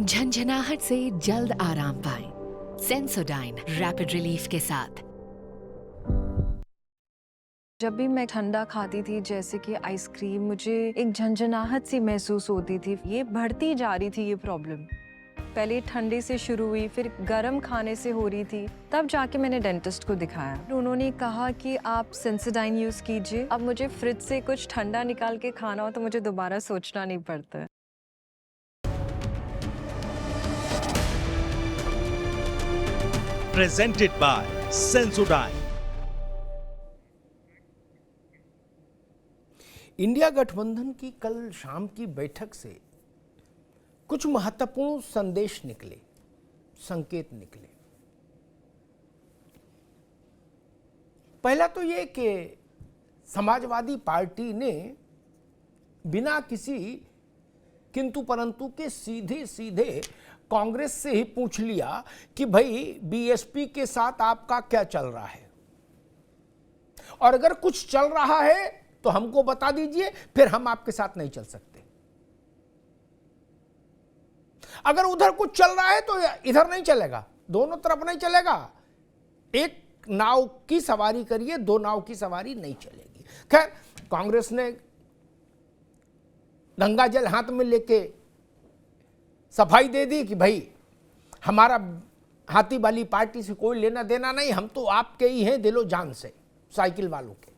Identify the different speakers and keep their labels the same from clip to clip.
Speaker 1: झंझनाहट से जल्द आराम पाएं। सेंसोडाइन रैपिड रिलीफ के साथ।
Speaker 2: जब भी मैं ठंडा खाती थी जैसे कि आइसक्रीम, मुझे एक झंझनाहट सी महसूस होती थी। ये बढ़ती जा रही थी ये प्रॉब्लम। पहले ठंडे से शुरू हुई, फिर गर्म खाने से हो रही थी। तब जाके मैंने डेंटिस्ट को दिखाया। उन्होंने कहा कि आप सेंसोडाइन यूज़ कीजिए। अब मुझे फ्रिज से कुछ ठंडा निकाल के खाना हो तो मुझे दोबारा सोचना नहीं पड़ता है।
Speaker 3: Presented by Sensodyne।
Speaker 4: इंडिया गठबंधन की कल शाम की बैठक से कुछ महत्वपूर्ण संदेश निकले, संकेत निकले। पहला तो ये कि समाजवादी पार्टी ने बिना किसी किंतु परंतु के सीधे सीधे कांग्रेस से ही पूछ लिया कि भाई बीएसपी के साथ आपका क्या चल रहा है, और अगर कुछ चल रहा है तो हमको बता दीजिए, फिर हम आपके साथ नहीं चल सकते। अगर उधर कुछ चल रहा है तो इधर नहीं चलेगा, दोनों तरफ नहीं चलेगा। एक नाव की सवारी करिए, दो नाव की सवारी नहीं चलेगी। खैर, कांग्रेस ने गंगा जल हाथ में लेके सफाई दे दी कि भाई हमारा हाथी वाली पार्टी से कोई लेना देना नहीं, हम तो आपके ही हैं दिलो जान से, साइकिल वालों के।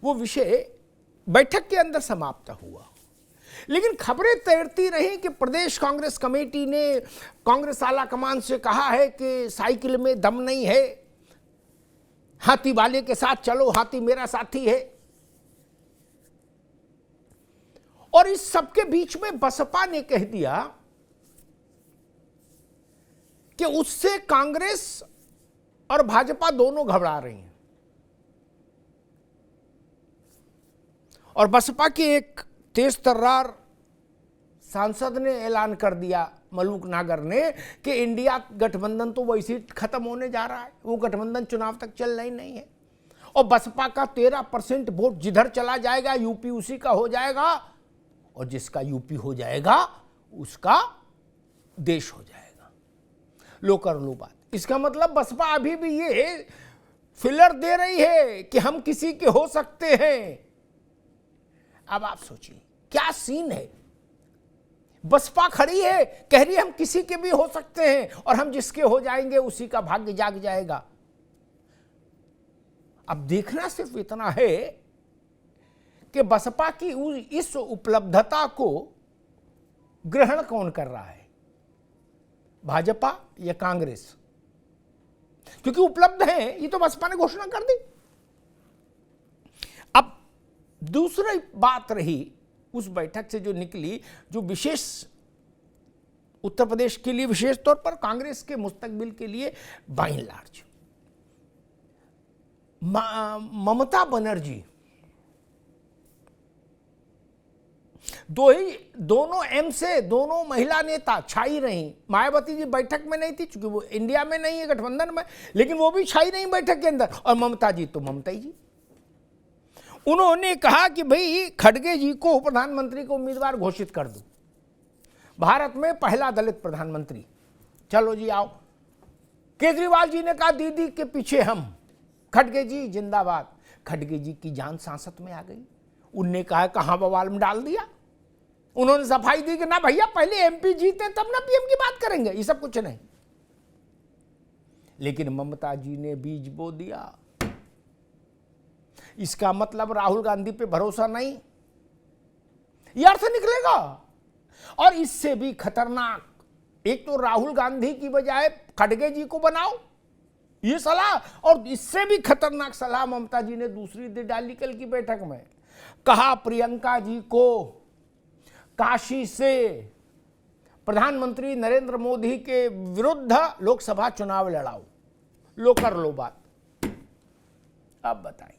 Speaker 4: वो विषय बैठक के अंदर समाप्त हुआ। लेकिन खबरें तैरती रही कि प्रदेश कांग्रेस कमेटी ने कांग्रेस आला कमान से कहा है कि साइकिल में दम नहीं है, हाथी वाले के साथ चलो, हाथी मेरा साथी है। और इस सबके बीच में बसपा ने कह दिया कि उससे कांग्रेस और भाजपा दोनों घबरा रही हैं। और बसपा के एक तेज तर्रार सांसद ने ऐलान कर दिया, मलूक नागर ने, कि इंडिया गठबंधन तो वैसे ही खत्म होने जा रहा है, वो गठबंधन चुनाव तक चलना ही नहीं है। और बसपा का 13% वोट जिधर चला जाएगा यूपी उसी का हो जाएगा, और जिसका यूपी हो जाएगा उसका देश हो जाएगा। लो कर लो बात। इसका मतलब बसपा अभी भी ये फिलर दे रही है कि हम किसी के हो सकते हैं। अब आप सोचिए क्या सीन है। बसपा खड़ी है, कह रही है हम किसी के भी हो सकते हैं, और हम जिसके हो जाएंगे उसी का भाग्य जाग जाएगा। अब देखना सिर्फ इतना है कि बसपा की इस उपलब्धता को ग्रहण कौन कर रहा है, भाजपा या कांग्रेस? क्योंकि उपलब्ध है, ये तो बसपा ने घोषणा कर दी। अब दूसरी बात रही उस बैठक से जो निकली, जो विशेष उत्तर प्रदेश के लिए, विशेष तौर पर कांग्रेस के मुस्तकबिल के लिए bye and large, Mamata Banerjee दोनों एम से दोनों महिला नेता छाई रही। मायावती जी बैठक में नहीं थी क्योंकि वो इंडिया में नहीं है, गठबंधन में, लेकिन वो भी छाई नहीं बैठक के अंदर। और ममता जी तो ममता जी, उन्होंने कहा कि भाई खड़गे जी को प्रधानमंत्री को उम्मीदवार घोषित कर दो, भारत में पहला दलित प्रधानमंत्री, चलो जी आओ। केजरीवाल जी ने कहा दीदी के पीछे हम, खड़गे जी जिंदाबाद। खड़गे जी की जान सांसद में आ गई। उनने कहा कहां बवाल में डाल दिया। उन्होंने सफाई दी कि ना भैया, पहले एमपी जीते तब ना पीएम की बात करेंगे, ये सब कुछ नहीं। लेकिन ममता जी ने बीज बो दिया। इसका मतलब राहुल गांधी पे भरोसा नहीं, यह अर्थ निकलेगा। और इससे भी खतरनाक, एक तो राहुल गांधी की बजाय खड़गे जी को बनाओ, ये सलाह। और इससे भी खतरनाक सलाह ममता जी ने दूसरी दे डाली कल की बैठक में। कहा प्रियंका जी को काशी से प्रधानमंत्री नरेंद्र मोदी के विरुद्ध लोकसभा चुनाव लड़ाओ, लो कर लो बात। अब बताइए,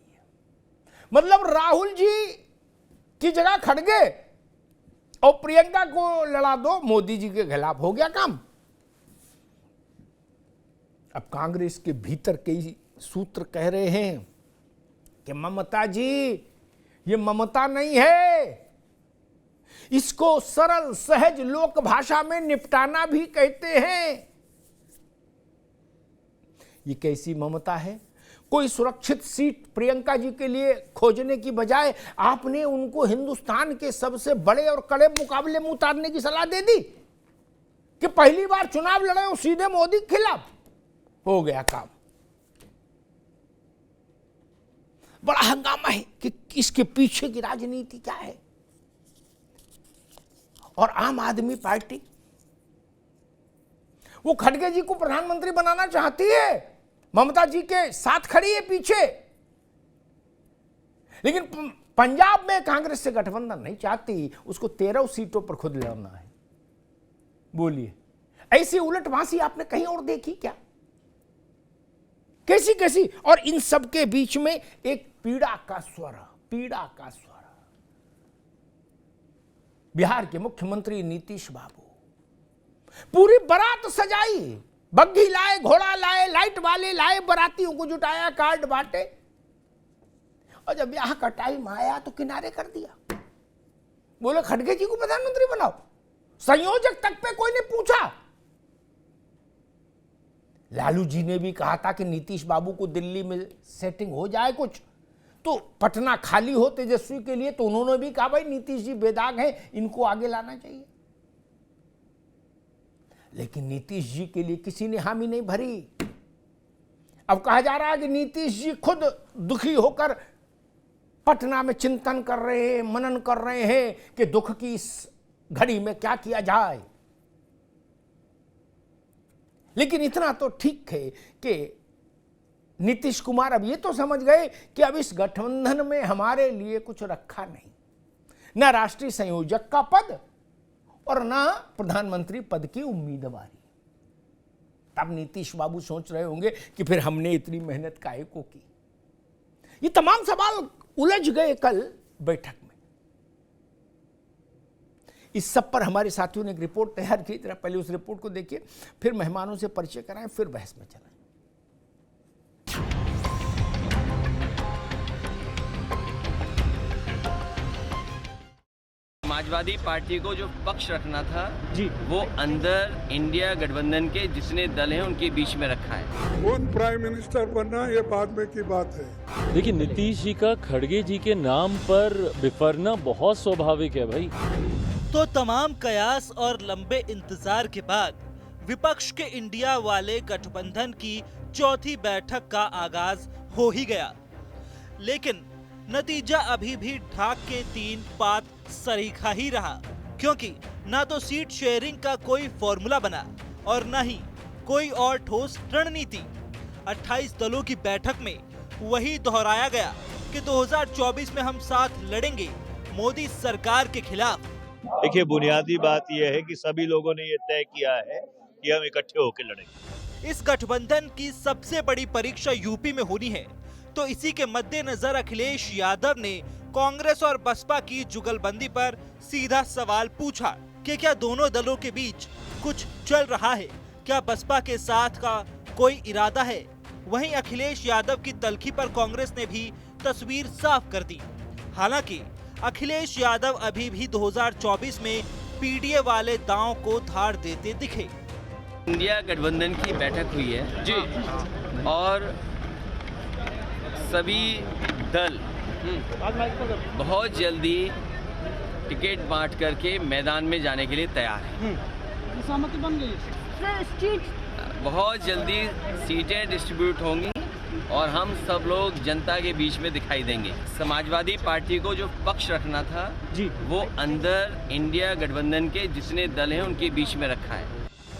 Speaker 4: मतलब राहुल जी की जगह खड़गे और प्रियंका को लड़ा दो मोदी जी के खिलाफ, हो गया काम। अब कांग्रेस के भीतर कई सूत्र कह रहे हैं कि ममता जी, ये ममता नहीं है, इसको सरल सहज लोक भाषा में निपटाना भी कहते हैं। ये कैसी ममता है? कोई सुरक्षित सीट प्रियंका जी के लिए खोजने की बजाय आपने उनको हिंदुस्तान के सबसे बड़े और कड़े मुकाबले में उतारने की सलाह दे दी कि पहली बार चुनाव लड़े हो सीधे मोदी के खिलाफ। हो गया काम। बड़ा हंगामा है कि इसके पीछे की राजनीति क्या है। और आम आदमी पार्टी वो खड़गे जी को प्रधानमंत्री बनाना चाहती है, ममता जी के साथ खड़ी है पीछे, लेकिन पंजाब में कांग्रेस से गठबंधन नहीं चाहती, उसको 13 सीटों पर खुद लड़ना है। बोलिए, ऐसी उलटवासी आपने कहीं और देखी क्या? कैसी कैसी। और इन सब के बीच में एक पीड़ा का स्वर, पीड़ा का स्वर। बिहार के मुख्यमंत्री नीतीश बाबू पूरी बारात सजाई, बग्घी लाए, घोड़ा लाए, लाइट वाले लाए, बारातियों को जुटाया, कार्ड बांटे, और जब ब्याह का टाइम आया तो किनारे कर दिया। बोले खड़गे जी को प्रधानमंत्री बनाओ। संयोजक तक पे कोई ने पूछा। लालू जी ने भी कहा था कि नीतीश बाबू को दिल्ली में सेटिंग हो जाए कुछ, तो पटना खाली हो तेजस्वी के लिए, तो उन्होंने भी कहा भाई नीतीश जी बेदाग हैं, इनको आगे लाना चाहिए। लेकिन नीतीश जी के लिए किसी ने हामी नहीं भरी। अब कहा जा रहा है कि नीतीश जी खुद दुखी होकर पटना में चिंतन कर रहे हैं, मनन कर रहे हैं कि दुख की इस घड़ी में क्या किया जाए। लेकिन इतना तो ठीक है कि नीतीश कुमार अब ये तो समझ गए कि अब इस गठबंधन में हमारे लिए कुछ रखा नहीं, न राष्ट्रीय संयोजक का पद और न प्रधानमंत्री पद की उम्मीदवारी। तब नीतीश बाबू सोच रहे होंगे कि फिर हमने इतनी मेहनत काहे को की। ये तमाम सवाल उलझ गए कल बैठक में। इस सब पर हमारे साथियों ने एक रिपोर्ट तैयार की। जरा पहले उस रिपोर्ट को देखिए, फिर मेहमानों से परिचय कराएं, फिर बहस में चलें।
Speaker 5: समाजवादी पार्टी को जो पक्ष रखना था जी, वो अंदर इंडिया गठबंधन के जितने दल हैं उनके बीच में रखा है।
Speaker 6: कौन प्राइम मिनिस्टर बनना ये बाद में की बात है।
Speaker 7: देखिए, नीतीश जी का खड़गे जी के नाम पर बिफरना बहुत स्वाभाविक है भाई।
Speaker 8: तो तमाम कयास और लंबे इंतजार के बाद विपक्ष के इंडिया वाले गठबंधन की चौथी बैठक का आगाज हो ही गया, लेकिन नतीजा अभी भी ढाक के 3 पात सरीखा ही रहा, क्योंकि ना तो सीट शेयरिंग का कोई फॉर्मूला बना और न ही कोई और ठोस रणनीति। 28 दलों की बैठक में वही दोहराया गया कि 2024 में हम साथ लड़ेंगे मोदी सरकार के खिलाफ।
Speaker 9: देखिए, बुनियादी बात यह है कि सभी लोगों ने ये तय किया है कि हम इकट्ठे होकर लड़ेंगे।
Speaker 8: इस गठबंधन की सबसे बड़ी परीक्षा यूपी में होनी है, तो इसी के मद्देनजर अखिलेश यादव ने कांग्रेस और बसपा की जुगलबंदी पर सीधा सवाल पूछा कि क्या दोनों दलों के बीच कुछ चल रहा है, क्या बसपा के साथ का कोई इरादा है। वहीं अखिलेश यादव की तल्खी पर कांग्रेस ने भी तस्वीर साफ कर दी। हालांकि अखिलेश यादव अभी भी 2024 में पीडीए वाले दांव को धार देते दिखे।
Speaker 5: इंडिया गठबंधन की बैठक हुई है जी, और सभी दल बहुत जल्दी टिकट बांट करके मैदान में जाने के लिए तैयार हैं। सहमति बन गई। बहुत जल्दी सीटें डिस्ट्रीब्यूट होंगी और हम सब लोग जनता के बीच में दिखाई देंगे। समाजवादी पार्टी को जो पक्ष रखना था जी, वो अंदर इंडिया गठबंधन के जितने दल हैं उनके बीच में रखा है।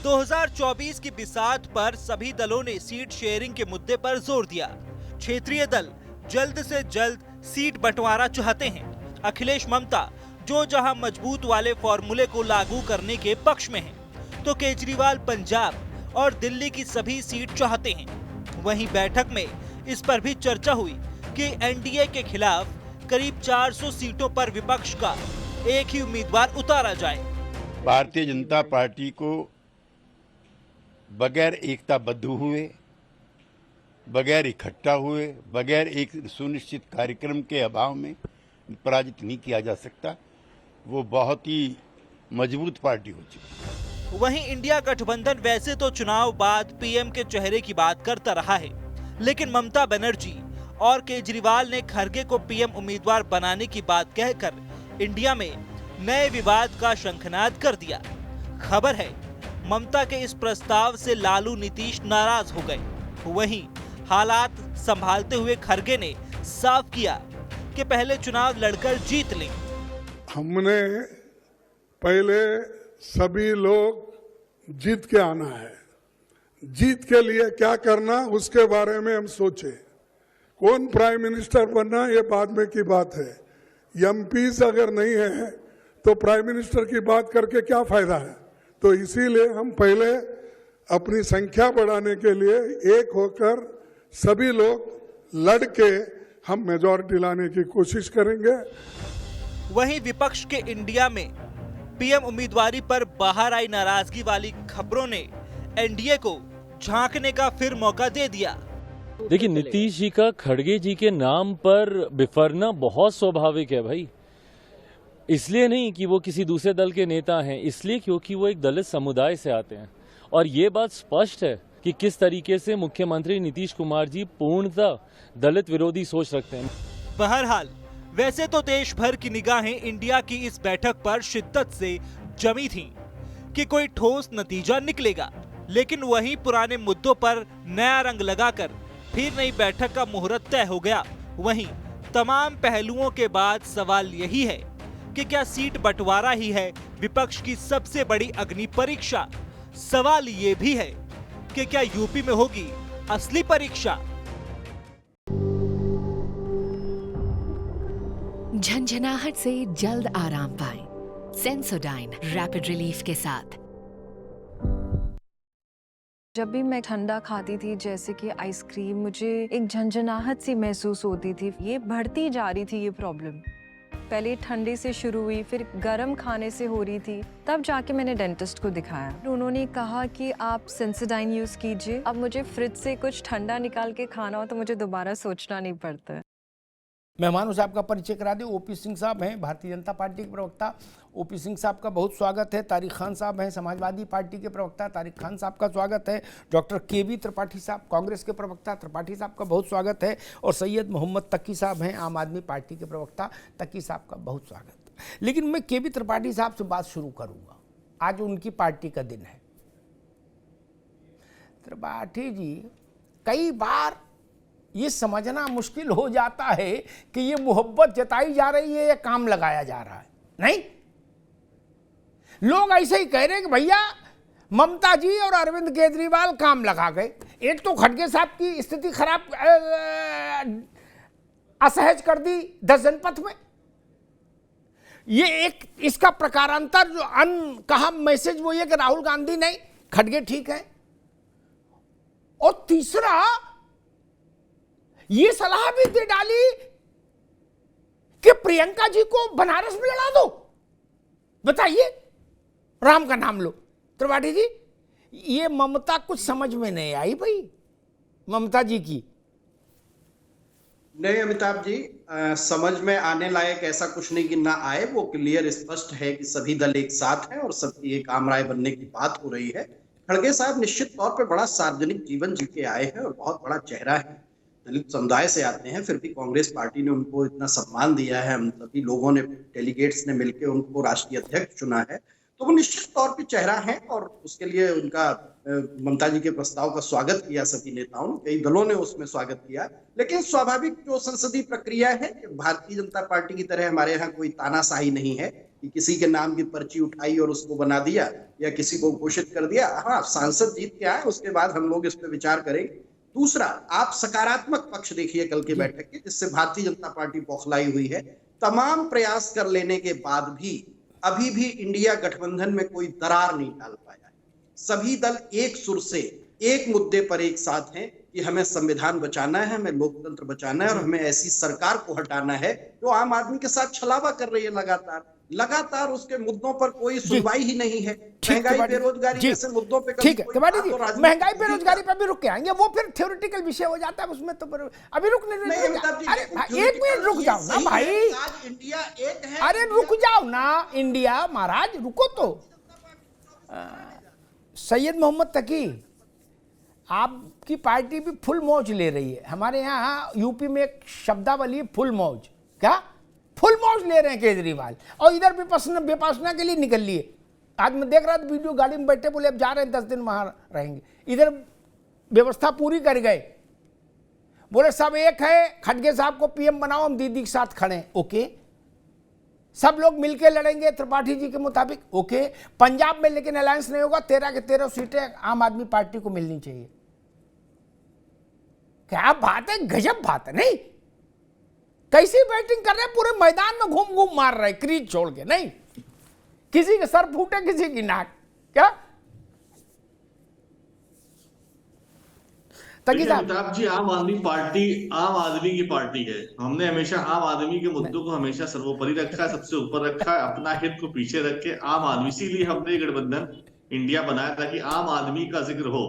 Speaker 8: 2024 की बिसात पर सभी दलों ने सीट शेयरिंग के मुद्दे पर जोर दिया। क्षेत्रीय दल जल्द से जल्द सीट बंटवारा चाहते हैं। अखिलेश ममता जो जहां मजबूत वाले फॉर्मूले को लागू करने के पक्ष में हैं, तो केजरीवाल पंजाब और दिल्ली की सभी सीट चाहते हैं। वहीं बैठक में इस पर भी चर्चा हुई कि एनडीए के खिलाफ करीब 400 सीटों पर विपक्ष का एक ही उम्मीदवार उतारा जाए।
Speaker 10: भारतीय जनता पार्टी को बगैर एकताबद्ध हुए, बगैर इकट्ठा हुए, बगैर एक सुनिश्चित कार्यक्रम के अभाव में पराजित नहीं किया जा सकता। वो बहुत ही मजबूत पार्टी हो चुकी है।
Speaker 8: वहीं इंडिया गठबंधन वैसे तो चुनाव बाद पीएम के चेहरे की बात करता रहा है, लेकिन ममता बनर्जी और केजरीवाल ने खरगे को पीएम उम्मीदवार बनाने की बात कहकर इंडिया में नए विवाद का शंखनाद कर दिया। खबर है ममता के इस प्रस्ताव से लालू नीतीश नाराज हो गए। वहीं हालात संभालते हुए खरगे ने साफ किया कि पहले चुनाव लड़कर जीत लें।
Speaker 6: हमने पहले सभी लोग जीत के आना है, जीत के लिए क्या करना उसके बारे में हम सोचे। कौन प्राइम मिनिस्टर बनना ये बाद में की बात है। एमपीज अगर नहीं है तो प्राइम मिनिस्टर की बात करके क्या फायदा है। तो इसीलिए हम पहले अपनी संख्या बढ़ाने के लिए एक होकर सभी लोग लड़के हम मेजॉरिटी लाने की कोशिश करेंगे।
Speaker 8: वहीं विपक्ष के इंडिया में पीएम उम्मीदवारी पर बाहर आई नाराजगी वाली खबरों ने एनडीए को झांकने का फिर मौका दे दिया।
Speaker 7: देखिए, नीतीश जी का खड़गे जी के नाम पर बिफरना बहुत स्वाभाविक है भाई। इसलिए नहीं कि वो किसी दूसरे दल के नेता हैं, इसलिए क्योंकि वो एक दलित समुदाय से आते हैं। और ये बात स्पष्ट है कि किस तरीके से मुख्यमंत्री नीतीश कुमार जी पूर्णतः दलित विरोधी सोच रखते हैं।
Speaker 8: बहरहाल वैसे तो देश भर की निगाहें इंडिया की इस बैठक पर शिद्दत से जमी थीं कि कोई ठोस नतीजा निकलेगा, लेकिन वहीं पुराने मुद्दों पर नया रंग लगाकर फिर नई बैठक का मुहूर्त तय हो गया। वहीं तमाम पहलुओं के बाद सवाल यही है कि क्या सीट बंटवारा ही है विपक्ष की सबसे बड़ी अग्नि परीक्षा। सवाल ये भी है कि क्या यूपी में होगी असली परीक्षा।
Speaker 1: झंझनाहट से जल्द आराम पाएं। सेंसोडाइन रैपिड रिलीफ के साथ।
Speaker 2: जब भी मैं ठंडा खाती थी जैसे कि आइसक्रीम, मुझे एक झंझनाहट सी महसूस होती थी। ये बढ़ती जा रही थी ये प्रॉब्लम। पहले ठंडे से शुरू हुई, फिर गर्म खाने से हो रही थी। तब जाके मैंने डेंटिस्ट को दिखाया। उन्होंने कहा कि आप सेंसोडाइन यूज़ कीजिए। अब मुझे फ्रिज से कुछ ठंडा निकाल के खाना हो तो मुझे दोबारा सोचना नहीं पड़ता है।
Speaker 4: मेहमानों से आपका परिचय करा दें। ओपी सिंह साहब हैं भारतीय जनता पार्टी के प्रवक्ता। ओपी सिंह साहब का बहुत स्वागत है। तारिक खान साहब हैं समाजवादी पार्टी के प्रवक्ता। तारिक खान साहब का स्वागत है। डॉक्टर केबी त्रिपाठी साहब कांग्रेस के प्रवक्ता। त्रिपाठी साहब का बहुत स्वागत है। और सैयद मोहम्मद तकी साहब हैं आम आदमी पार्टी के प्रवक्ता। तकी साहब का बहुत स्वागत है। लेकिन मैं केबी त्रिपाठी साहब से बात शुरू करूँगा। आज उनकी पार्टी का दिन है। त्रिपाठी जी, कई बार ये समझना मुश्किल हो जाता है कि ये मोहब्बत जताई जा रही है या काम लगाया जा रहा है। नहीं, लोग ऐसे ही कह रहे हैं कि भैया ममता जी और अरविंद केजरीवाल काम लगा गए। एक तो खड़गे साहब की स्थिति खराब असहज कर दी 10 जनपथ में। ये एक इसका प्रकारांतर जो कहा मैसेज वो ये कि राहुल गांधी नहीं, खड़गे ठीक है। और तीसरा ये सलाह भी दे डाली कि प्रियंका जी को बनारस में लड़ा दो। बताइए, राम का नाम लो। त्रिपाठी जी, ये ममता कुछ समझ में नहीं आई भाई ममता जी की।
Speaker 11: नहीं अमिताभ जी, समझ में आने लायक ऐसा कुछ नहीं कि ना आए। वो क्लियर स्पष्ट है कि सभी दल एक साथ हैं और सबकी एक आम राय बनने की बात हो रही है। खड़गे साहब निश्चित तौर पे बड़ा सार्वजनिक जीवन जी के आए हैं और बहुत बड़ा चेहरा है। दलित समुदाय से आते हैं, फिर भी कांग्रेस पार्टी ने उनको इतना सम्मान दिया है। हम सभी लोगों ने, डेलीगेट्स ने मिलकर उनको राष्ट्रीय अध्यक्ष चुना है, तो वो निश्चित तौर पे चेहरा है। और उसके लिए उनका ममता जी के प्रस्ताव का स्वागत किया सभी नेताओं ने, कई दलों ने उसमें स्वागत किया। लेकिन स्वाभाविक जो संसदीय प्रक्रिया है, भारतीय जनता पार्टी की तरह हमारे यहाँ कोई तानाशाही नहीं है कि किसी के नाम की पर्ची उठाई और उसको बना दिया या किसी को घोषित कर दिया। हाँ, सांसद जीत के आए, उसके बाद हम लोग इस पर विचार करेंगे। दूसरा, आप सकारात्मक पक्ष देखिए कल की बैठक के, जिससे भारतीय जनता पार्टी बौखलाई हुई है। तमाम प्रयास कर लेने के बाद भी अभी भी इंडिया गठबंधन में कोई दरार नहीं डाल पाया है। सभी दल एक सुर से एक मुद्दे पर एक साथ हैं कि हमें संविधान बचाना है, हमें लोकतंत्र बचाना है और हमें ऐसी सरकार को हटाना है जो आम आदमी के साथ छलावा कर रही है लगातार उसके मुद्दों पर कोई सुनवाई ही नहीं है। महंगाई, बेरोजगारी जैसे मुद्दों पे
Speaker 4: ठीक है तिवारी जी, महंगाई बेरोजगारी पर भी रुक के आएंगे, वो फिर थ्योरेटिकल विषय हो जाता है उसमें, तो अभी रुकने अरे एक मिनट रुक जाओ ना भाई,
Speaker 11: इंडिया एक है।
Speaker 4: अरे रुक जाओ ना इंडिया महाराज, रुको तो। सैयद मोहम्मद तकी, आपकी पार्टी भी फुल मौज ले रही है। हमारे यहाँ यूपी में एक शब्दावली फुल मौज, क्या फुल मौज ले रहे हैं केजरीवाल, और इधर विपक्षना के लिए निकल लिए। आज मैं देख रहा था वीडियो, गाड़ी में बैठे बोले अब जा रहे हैं 10 दिन वहां रहेंगे, इधर व्यवस्था पूरी कर गए, बोले सब एक है, खड़गे साहब को पीएम बनाओ, हम दीदी के साथ खड़े हैं, ओके। सब लोग मिलके लड़ेंगे त्रिपाठी जी के मुताबिक, ओके। पंजाब में लेकिन अलायंस नहीं होगा, 13 के 13 सीटें आम आदमी पार्टी को मिलनी चाहिए। क्या बात है, गजब बात है, नहीं कैसी बैटिंग कर रहे हैं, पूरे मैदान में घूम घूम मार रहे हैं क्रीज छोड़ के, नहीं किसी के सर फूटे किसी की नाक, क्या
Speaker 12: अमिताभ जी, आम आदमी पार्टी आम आदमी की पार्टी है। हमने हमेशा आम आदमी के मुद्दों को हमेशा सर्वोपरि रखा है, सबसे ऊपर रखा है, अपना हित को पीछे रख के आम आदमी, इसीलिए हमने गठबंधन इंडिया बनाया ताकि आम आदमी का जिक्र हो।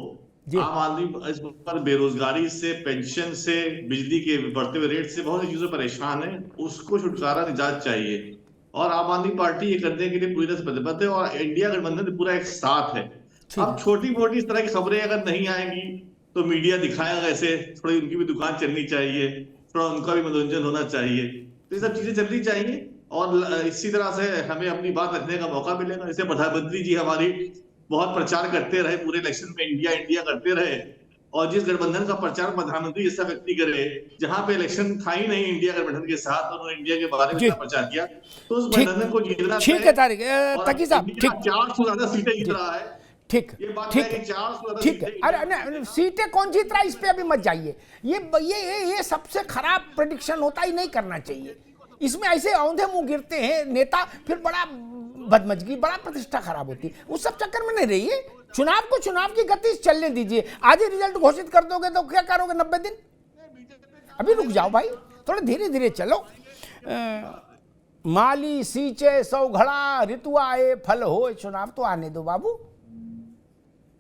Speaker 12: आम आदमी इस पर बेरोजगारी से, पेंशन से, बिजली के बढ़ते हुए रेट से बहुत सी चीजों परेशान है, उसको छुटकारा निजात चाहिए और आम आदमी पार्टी ये करने के लिए पूरी तरह से प्रतिबद्ध है और इंडिया गठबंधन पूरा एक साथ है। अब छोटी मोटी इस तरह की खबरें अगर नहीं आएंगी तो मीडिया दिखाएगा कैसे, थोड़ी उनकी भी दुकान चलनी चाहिए, थोड़ा उनका भी मनोरंजन होना चाहिए, तो ये सब चीजें चलनी चाहिए और इसी तरह से हमें अपनी बात रखने का मौका मिलेगा। जैसे प्रधानमंत्री जी हमारी बहुत प्रचार करते रहे, पूरे इलेक्शन में इंडिया इंडिया करते रहे, और जिस गठबंधन का प्रचार प्रधानमंत्री जैसा व्यक्ति करे, जहां पे इलेक्शन था ही नहीं इंडिया गठबंधन के साथ, उन्होंने इंडिया के बारे में प्रचार किया, तो उस गठबंधन को जीतना
Speaker 4: ठीक है तारिक तकी साहब, ठीक
Speaker 12: 400 से ज्यादा सीटें जीत रहा है,
Speaker 4: ठीक ठीक है। अरे सीटें कौन जीत रहा है इस पे अभी मत जाइए, ये सबसे खराब प्रेडिक्शन होता ही नहीं करना चाहिए, इसमें ऐसे औंधे मुंह गिरते हैं नेता, फिर बड़ा बदमजगी, बड़ा प्रतिष्ठा खराब होती है, उस सब चक्कर में नहीं रहिए। चुनाव की गति चलने दीजिए, आज ही रिजल्ट घोषित कर दोगे तो क्या करोगे 90 दिन, अभी रुक जाओ भाई, थोड़ा धीरे धीरे चलो। माली सींचे सौ घड़ा, ऋतु आए फल हो, चुनाव तो आने दो बाबू,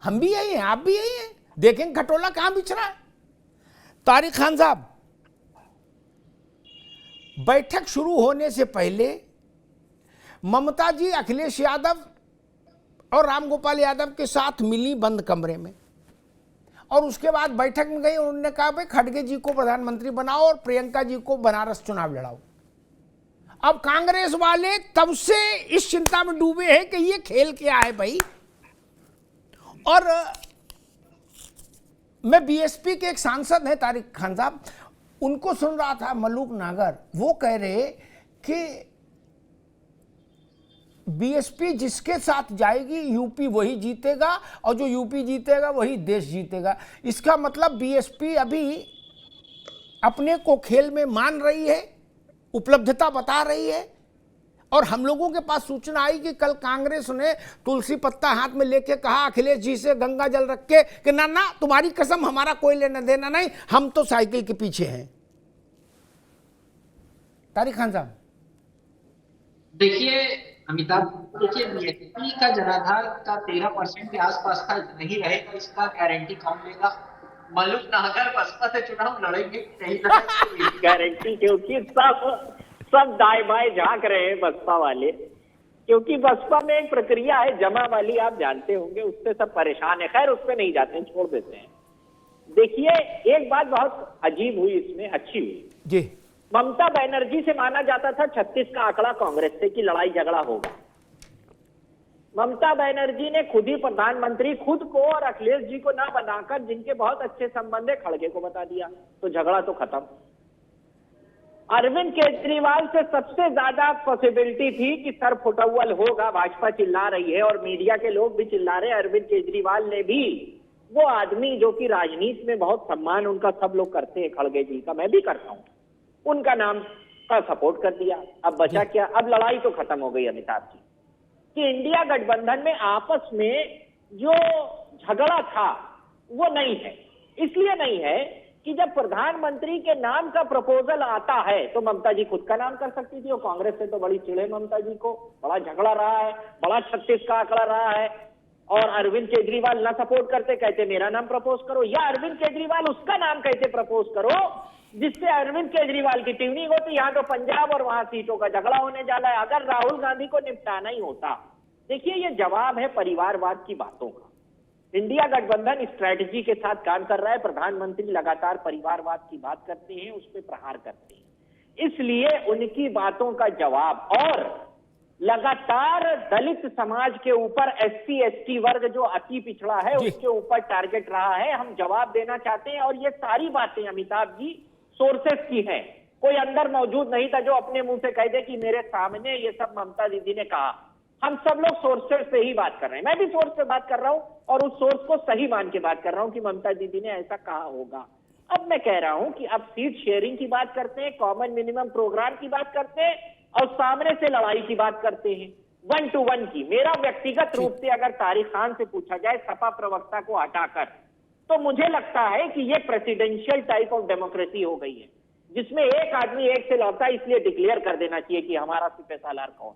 Speaker 4: हम भी यही हैं, आप भी यही हैं, देखेंगे खटोला कहां बिछ रहा है। तारिक खान साहब, बैठक शुरू होने से पहले ममता जी अखिलेश यादव और रामगोपाल यादव के साथ मिली बंद कमरे में, और उसके बाद बैठक में गई, उन्होंने कहा भाई खड़गे जी को प्रधानमंत्री बनाओ और प्रियंका जी को बनारस चुनाव लड़ाओ। अब कांग्रेस वाले तब से इस चिंता में डूबे हैं कि ये खेल क्या है भाई। और मैं बीएसपी के एक सांसद हैं तारिक खान साहब, उनको सुन रहा था, मलूक नागर, वो कह रहे कि बीएसपी जिसके साथ जाएगी यूपी वही जीतेगा, और जो यूपी जीतेगा वही देश जीतेगा। इसका मतलब बीएसपी अभी अपने को खेल में मान रही है, उपलब्धता बता रही है, और हम लोगों के पास सूचना आई कि कल कांग्रेस ने तुलसी पत्ता हाथ में लेके कहा अखिलेश जी से गंगा जल रख के कि ना ना तुम्हारी कसम, हमारा कोई लेना देना नहीं, हम तो साइकिल के पीछे हैं। तारिक खान साहब,
Speaker 13: देखिए अमिताभ, देखिए बीएसपी का जनाधार का 13% के आसपास का नहीं रहेगा, इसका गारंटी कौन लेगा। मलूक नागर बसपा से चुनाव लड़ेंगे
Speaker 14: गारंटी, क्योंकि सब दाएं बाएं झांक रहे हैं बसपा वाले, क्योंकि बसपा में एक प्रक्रिया है जमा वाली, आप जानते होंगे, उससे सब परेशान है। खैर उस पर नहीं जाते हैं, छोड़ देते हैं। देखिए एक बात बहुत अजीब हुई इसमें, अच्छी हुई
Speaker 4: जी।
Speaker 14: ममता बनर्जी से माना जाता था 36 का आंकड़ा कांग्रेस से कि लड़ाई झगड़ा होगा। ममता बनर्जी ने खुद ही प्रधानमंत्री खुद को और अखिलेश जी को ना बनाकर, जिनके बहुत अच्छे संबंध है, खड़गे को बता दिया, तो झगड़ा तो खत्म। अरविंद केजरीवाल से सबसे ज्यादा पॉसिबिलिटी थी कि सर फुटअव्वल होगा, भाजपा चिल्ला रही है और मीडिया के लोग भी चिल्ला रहे हैं। अरविंद केजरीवाल ने भी, वो आदमी जो कि राजनीति में बहुत सम्मान उनका सब लोग करते हैं, खड़गे जी का मैं भी करता हूं, उनका नाम का सपोर्ट कर दिया। अब बचा क्या, अब लड़ाई तो खत्म हो गई अमिताभ जी, कि इंडिया गठबंधन में आपस में जो झगड़ा था वो नहीं है। इसलिए नहीं है कि जब प्रधानमंत्री के नाम का प्रपोजल आता है तो ममता जी खुद का नाम कर सकती थी, और कांग्रेस से तो बड़ी चिड़े ममता जी को, बड़ा झगड़ा रहा है, बड़ा 36 का आंकड़ा रहा है, और अरविंद केजरीवाल ना सपोर्ट करते, कहते मेरा नाम प्रपोज करो, या अरविंद केजरीवाल उसका नाम कहते प्रपोज करो, जिससे अरविंद केजरीवाल की ट्यूनिंग होती। यहाँ तो पंजाब और वहां सीटों का झगड़ा होने जा रहा है। अगर राहुल गांधी को निपटाना ही होता, देखिए ये जवाब है परिवारवाद की बातों का। इंडिया गठबंधन स्ट्रैटेजी के साथ काम कर रहा है, प्रधानमंत्री लगातार परिवारवाद की बात करते हैं, उस पर प्रहार करते हैं, इसलिए उनकी बातों का जवाब, और लगातार दलित समाज के ऊपर SC ST वर्ग जो अति पिछड़ा है उसके ऊपर टारगेट रहा है, हम जवाब देना चाहते हैं। और ये सारी बातें अमिताभ जी सोर्सेस की हैं, कोई अंदर मौजूद नहीं था जो अपने मुंह से कह दे कि मेरे सामने ये सब ममता दीदी ने कहा। हम सब लोग सोर्सेस से ही बात कर रहे हैं, मैं भी सोर्स से बात कर रहा हूं और उस सोर्स को सही मान के बात कर रहा हूं कि ममता दीदी ने ऐसा कहा होगा। अब मैं कह रहा हूं कि अब सीट शेयरिंग की बात करते हैं, कॉमन मिनिमम प्रोग्राम की बात करते हैं, और सामने से लड़ाई की बात करते हैं, 1 to 1 की। मेरा व्यक्तिगत रूप से अगर तारिक खान से पूछा जाए सपा प्रवक्ता को हटाकर, तो मुझे लगता है कि ये प्रेसिडेंशियल टाइप ऑफ डेमोक्रेसी हो गई है, जिसमें एक आदमी एक से लड़ता है, इसलिए डिक्लेयर कर देना चाहिए कि हमारा सिपहसालार कौन।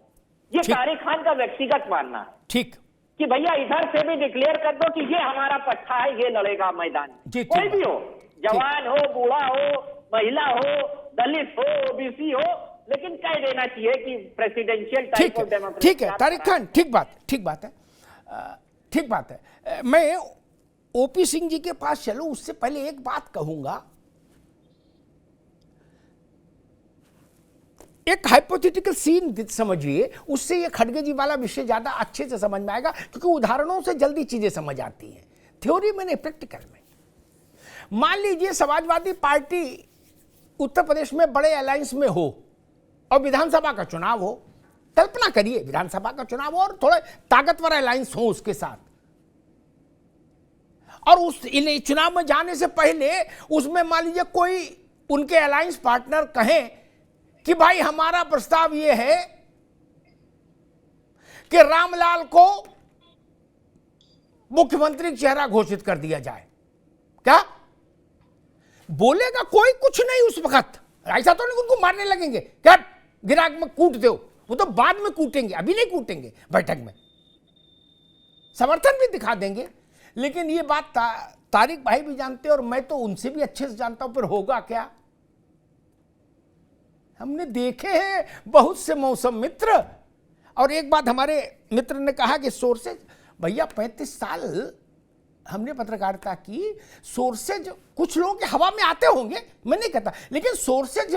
Speaker 14: ये तारिक खान का व्यक्तिगत मानना है,
Speaker 4: ठीक,
Speaker 14: कि भैया इधर से भी डिक्लेयर कर दो कि ये हमारा पट्टा है, ये लड़ेगा मैदान, कोई भी हो, जवान हो, बूढ़ा हो, महिला हो, दलित हो, OBC हो, लेकिन कह देना चाहिए कि प्रेसिडेंशियल टाइप ऑफ डेमोक्रेसी।
Speaker 4: ठीक है तारिक खान, ठीक बात है, ठीक बात है। मैं OP सिंह जी के पास चलूं उससे पहले एक बात कहूंगा। एक हाइपोथेटिकल सीन समझिए, उससे ये खड़गे जी वाला विषय ज्यादा अच्छे से समझ में आएगा, क्योंकि उदाहरणों से जल्दी चीजें समझ आती हैं, थ्योरी में नहीं प्रैक्टिकल में। मान लीजिए समाजवादी पार्टी उत्तर प्रदेश में बड़े अलायंस में हो और विधानसभा का चुनाव हो, कल्पना करिए विधानसभा का चुनाव हो और थोड़े ताकतवर अलायंस हो उसके साथ, और उस चुनाव में जाने से पहले उसमें मान लीजिए कोई उनके अलायंस पार्टनर कहें कि भाई हमारा प्रस्ताव यह है कि रामलाल को मुख्यमंत्री चेहरा घोषित कर दिया जाए, क्या बोलेगा कोई? कुछ नहीं उस वक्त, ऐसा तो नहीं उनको मारने लगेंगे, क्या गिराक में कूट दो, वो तो बाद में कूटेंगे, अभी नहीं कूटेंगे, बैठक में समर्थन भी दिखा देंगे। लेकिन ये बात तारिक भाई भी जानते हैं और मैं तो उनसे भी अच्छे से जानता हूं, फिर होगा क्या? हमने देखे हैं बहुत से मौसम मित्र, और एक बात हमारे मित्र ने कहा कि सोर्सेज, भैया 35 साल हमने पत्रकारिता की, सोर्सेज कुछ लोग हवा में आते होंगे, मैं नहीं कहता, लेकिन सोर्सेज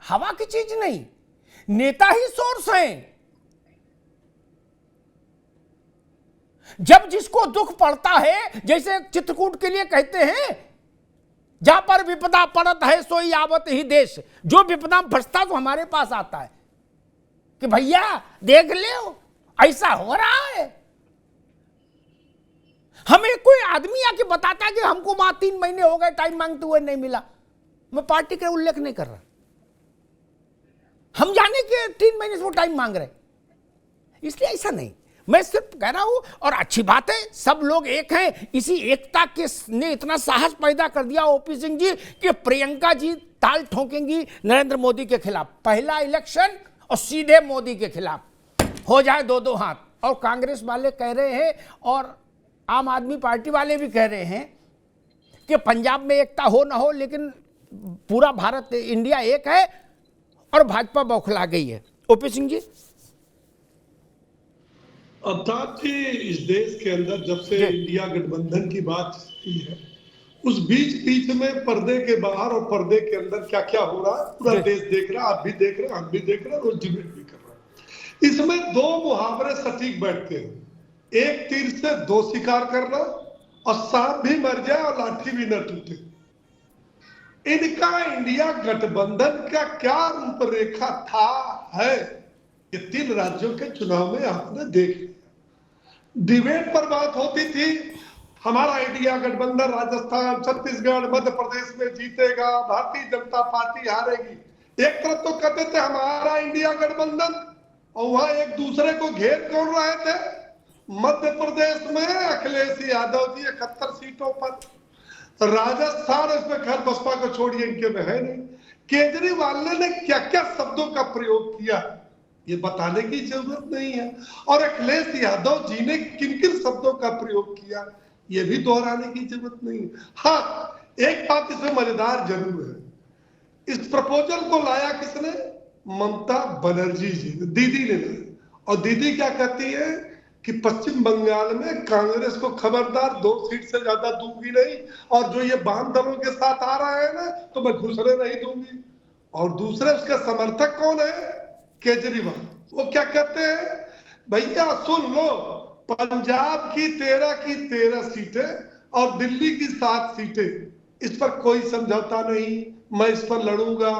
Speaker 4: हवा की चीज नहीं, नेता ही सोर्स हैं। जब जिसको दुख पड़ता है, जैसे चित्रकूट के लिए कहते हैं, जहां पर विपदा पड़त है सोई आवत ही देश, जो विपदा में फंसता तो हमारे पास आता है कि भैया देख लो ऐसा हो रहा है। हमें कोई आदमी आके बताता है कि हमको वहां 3 महीने हो गए टाइम मांगते हुए नहीं मिला, मैं पार्टी का उल्लेख नहीं कर रहा, हम जाने के 3 महीने से वो टाइम मांग रहे, इसलिए ऐसा नहीं, मैं सिर्फ कह रहा हूं। और अच्छी बात है, सब लोग एक हैं, इसी एकता के ने इतना साहस पैदा कर दिया OP सिंह जी कि प्रियंका जी ताल ठोकेंगी नरेंद्र मोदी के खिलाफ, पहला इलेक्शन और सीधे मोदी के खिलाफ हो जाए 2-2 हाथ। और कांग्रेस वाले कह रहे हैं और आम आदमी पार्टी वाले भी कह रहे हैं कि पंजाब में एकता हो ना हो, लेकिन पूरा भारत इंडिया एक है, और भाजपा बौखला गई है। OP सिंह जी,
Speaker 6: अर्थात कि इस देश के अंदर जब से इंडिया गठबंधन की बात की है, उस बीच में पर्दे के बाहर और पर्दे के अंदर क्या क्या हो रहा है पूरा देश देख रहा है, आप भी देख रहे हैं, हम भी देख रहे हैं, रोज डिबेट भी कर रहे हैं। इसमें 2 मुहावरे सटीक बैठते हैं, एक तीर से 2 शिकार करना, और सांप भी मर जाए और लाठी भी न टूटे। इनका इंडिया गठबंधन का क्या रूपरेखा था है, ये 3 राज्यों के चुनाव में आपने देख लिया। डिबेट पर बात होती थी, हमारा इंडिया गठबंधन राजस्थान, छत्तीसगढ़, मध्य प्रदेश में जीतेगा, भारतीय जनता पार्टी हारेगी। एक तरफ तो कहते थे हमारा इंडिया गठबंधन, और वहां एक दूसरे को घेर कौन रहे थे? मध्य प्रदेश में अखिलेश यादव जी 71 सीटों पर, राजस्थान, इसमें खैर बसपा को छोड़िए, इनके में है नहीं। केजरीवाल ने क्या क्या शब्दों का प्रयोग किया ये बताने की जरूरत नहीं है, और अखिलेश यादव जी ने किन किन शब्दों का प्रयोग किया ये भी दोहराने की जरूरत नहीं है। हाँ, एक बात इसमें मजेदार जरूर है, इस प्रपोजल को लाया किसने? ममता बनर्जी जी ने, दीदी ने लाया। और दीदी क्या कहती है कि पश्चिम बंगाल में कांग्रेस को खबरदार 2 सीट से ज्यादा दूंगी नहीं, और जो ये वाम दलों के साथ आ रहा है ना तो मैं घुसने नहीं दूंगी। और दूसरे उसके समर्थक कौन है? केजरीवाल। वो क्या कहते हैं? भैया सुन लो, पंजाब की 13 सीटें और दिल्ली की 7 सीटें, इस पर कोई समझौता नहीं, मैं इस पर लड़ूंगा,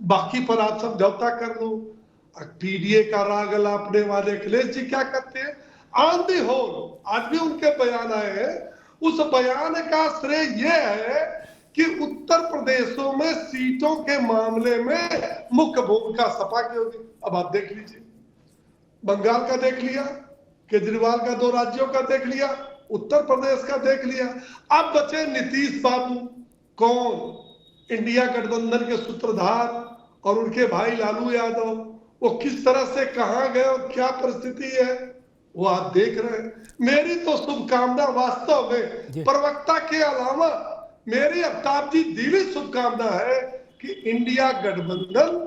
Speaker 6: बाकी पर आप समझौता कर लो। पीडीए का राग अलापने वाले अखिलेश जी क्या कहते हैं? ऑन दी होल, आज भी उनके बयान आए हैं, उस बयान का श्रेय यह है कि उत्तर प्रदेशों में सीटों के मामले में मुख्य भूमिका सपा की होगी। अब आप देख लीजिए, बंगाल का देख लिया, केजरीवाल का 2 राज्यों का देख लिया, उत्तर प्रदेश का देख लिया, अब बचे नीतीश बाबू। कौन? इंडिया गठबंधन के सूत्रधार और उनके भाई लालू यादव। वो किस तरह से कहां गए और क्या परिस्थिति है वो आप देख रहे हैं। मेरी तो शुभकामना वास्तव में प्रवक्ता के अलावा मेरी अफ्ताब जी दिली शुभकामना है कि इंडिया गठबंधन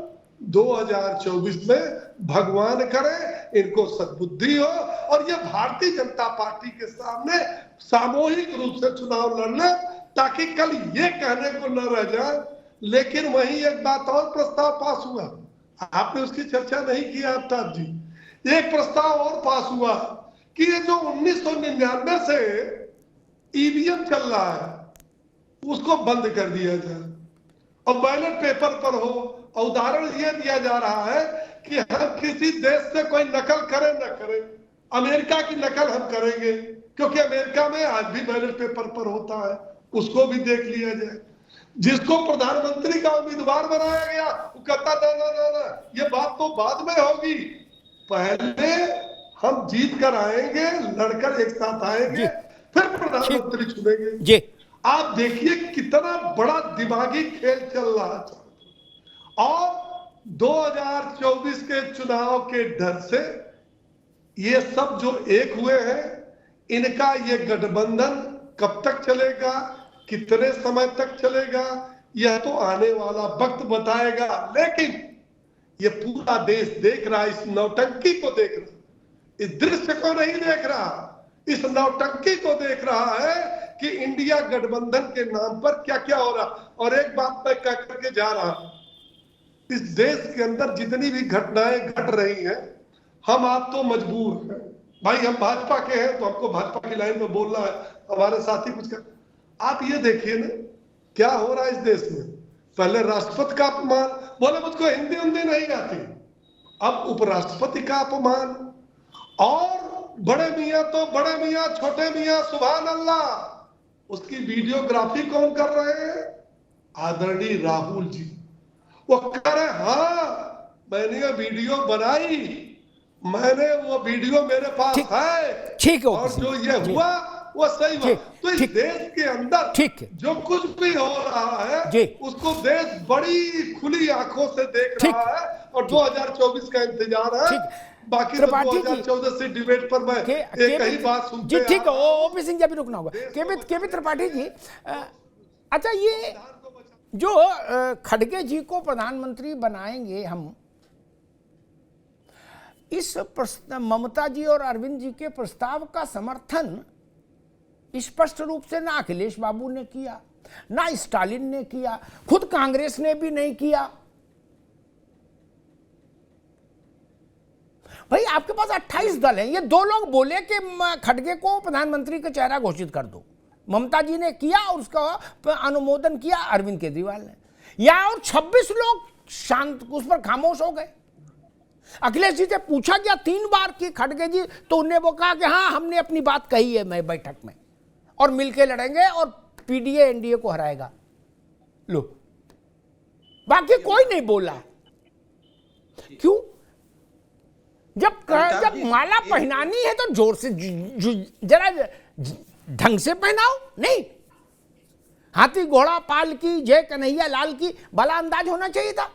Speaker 6: 2024 में भगवान करे इनको सद्बुद्धि हो और ये भारतीय जनता पार्टी के सामने सामूहिक रूप से चुनाव लड़ने, ताकि कल ये कहने को न रह जाए। लेकिन वहीं एक बात और प्रस्ताव पास हुआ, आपने उसकी चर्चा नहीं की अफ्ताब जी। एक प्रस्ताव और पास हुआ कि ये जो 1999 से ईवीएम चल रहा है उसको बंद कर दिया जाए और बैलेट पेपर पर हो। और उदाहरण ये दिया जा रहा है कि हम किसी देश से कोई नकल करें न करें, अमेरिका की नकल हम करेंगे क्योंकि अमेरिका में आज भी बैलेट पेपर पर होता है, उसको भी देख लिया जाए। जिसको प्रधानमंत्री का उम्मीदवार बनाया गया वो कहता ना, ये बात तो बाद में होगी, पहले हम जीत कर आएंगे, लड़कर एक साथ आएंगे, फिर प्रधानमंत्री चुनेंगे। आप देखिए कितना बड़ा दिमागी खेल चल रहा है। और 2024 के चुनाव के डर से ये सब जो एक हुए हैं, इनका ये गठबंधन कब तक चलेगा, कितने समय तक चलेगा, यह तो आने वाला वक्त बताएगा। लेकिन ये पूरा देश देख रहा है, इस नौटंकी को देख रहा, इस दृश्य को नहीं देख रहा, इस नौटंकी को देख रहा है कि इंडिया गठबंधन के नाम पर क्या क्या हो रहा। और एक बात मैं कह करके जा रहा हूं, इस देश के अंदर जितनी भी घटनाएं घट रही हैं, हम आप तो मजबूर हैं भाई, हम भाजपा के हैं तो हमको भाजपा की लाइन में बोलना है, हमारे साथी कुछ कर। आप ये देखिए ना क्या हो रहा है इस देश में। पहले राष्ट्रपति का अपमान, बोले मुझको हिंदी नहीं आती, अब उपराष्ट्रपति का अपमान। और बड़े मियाँ तो बड़े मियाँ, छोटे मियाँ सुभान अल्लाह, उसकी वीडियोग्राफी कौन कर रहे हैं? आदरणीय राहुल जी। वो कह रहे हाँ मैंने ये वीडियो बनाई, मैंने वो वीडियो मेरे पास है, ठीक है, और जो ये हुआ वो सही हुआ। तो इस देश के अंदर जो कुछ भी हो रहा है उसको देश बड़ी खुली आंखों से देख रहा है और 2024 का इंतजार है। बाकी तो 2014 से डिबेट पर मैं एक ही बात सुनते हैं। ठीक है, ओपी सिंह जी अभी रुकना होगा। केपी त्रिपाठी जी, अच्छा ये जो खड़गे जी को प्रधानमंत्री बनाएंगे हम, इस ममता जी और अरविंद जी के प्रस्ताव का समर्थन स्पष्ट रूप से ना अखिलेश बाबू ने किया, ना स्टालिन ने किया, खुद कांग्रेस ने भी नहीं किया। भाई आपके पास 28 दल हैं, ये 2 लोग बोले कि खड़गे को प्रधानमंत्री का चेहरा घोषित कर दो, ममता जी ने किया और उसका अनुमोदन किया अरविंद केजरीवाल ने, या और 26 लोग शांत उस पर खामोश हो गए। अखिलेश जी से पूछा गया 3 बार कि खड़गे जी, तो उन्हें वो कहा कि हाँ हमने अपनी बात कही है मैं बैठक में और मिलके लड़ेंगे और पीडीए एनडीए को हराएगा। लो, बाकी कोई नहीं बोला। क्यों? जब माला पहनानी है तो जोर से जरा ढंग से पहनाओ। नहीं,
Speaker 4: हाथी घोड़ा पाल की जय कन्हैया लाल की भला अंदाज होना चाहिए था।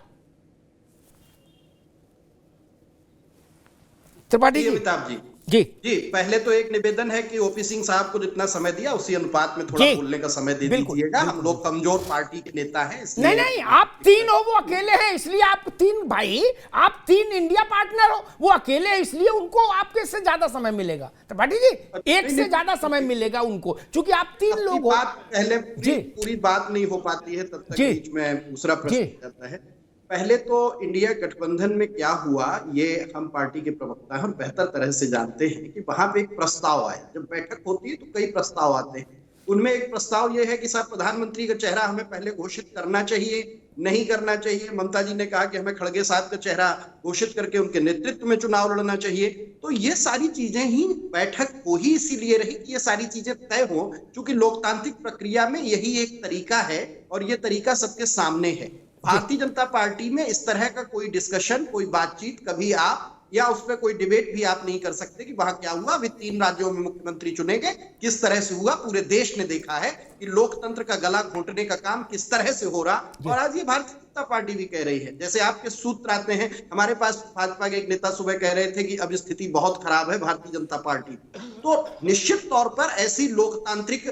Speaker 4: त्रिपाठी जी,
Speaker 11: अमिताभ जी
Speaker 4: जी
Speaker 11: जी, पहले तो एक निवेदन है कि ओपी सिंह साहब को जितना समय दिया उसी अनुपात में थोड़ा बोलने का समय दे दीजिएगा। हम लोग कमजोर पार्टी के नेता हैं,
Speaker 4: नहीं नहीं, आप तीन हो, वो अकेले हैं, इसलिए आप तीन भाई, आप तीन इंडिया पार्टनर हो, वो अकेले हैं, इसलिए उनको आपके से ज्यादा समय मिलेगा। त्रिपाठी जी, एक से ज्यादा समय मिलेगा उनको, क्योंकि आप तीन लोग हो।
Speaker 11: पहले पूरी बात नहीं हो पाती है, तब तक बीच में दूसरा प्रश्न करता है। पहले तो इंडिया गठबंधन में क्या हुआ, ये हम पार्टी के प्रवक्ता हैं और बेहतर तरह से जानते हैं कि वहां पे एक प्रस्ताव आया। जब बैठक होती है तो कई प्रस्ताव आते हैं, उनमें एक प्रस्ताव ये है कि साहब प्रधानमंत्री का चेहरा हमें पहले घोषित करना चाहिए, नहीं करना चाहिए। ममता जी ने कहा कि हमें खड़गे साहब का चेहरा घोषित करके उनके नेतृत्व में चुनाव लड़ना चाहिए। तो ये सारी चीजें ही बैठक हो ही इसीलिए रही कि ये सारी चीजें तय हो, क्योंकि लोकतांत्रिक प्रक्रिया में यही एक तरीका है और ये तरीका सबके सामने है। भारतीय जनता पार्टी में इस तरह का कोई डिस्कशन, कोई बातचीत कभी आप या उस पर कोई डिबेट भी आप नहीं कर सकते कि वहां क्या हुआ, अभी 3 राज्यों में मुख्यमंत्री चुने गए, किस तरह से हुआ। पूरे देश ने देखा है कि लोकतंत्र का गला घोंटने का काम किस तरह से हो रहा। और आज ये भारतीय जनता पार्टी भी कह रही है, जैसे आपके सूत्र आते हैं, हमारे पास भाजपा के एक नेता सुबह कह रहे थे कि अब स्थिति बहुत खराब है भारतीय जनता पार्टी। तो निश्चित तौर पर ऐसी लोकतांत्रिक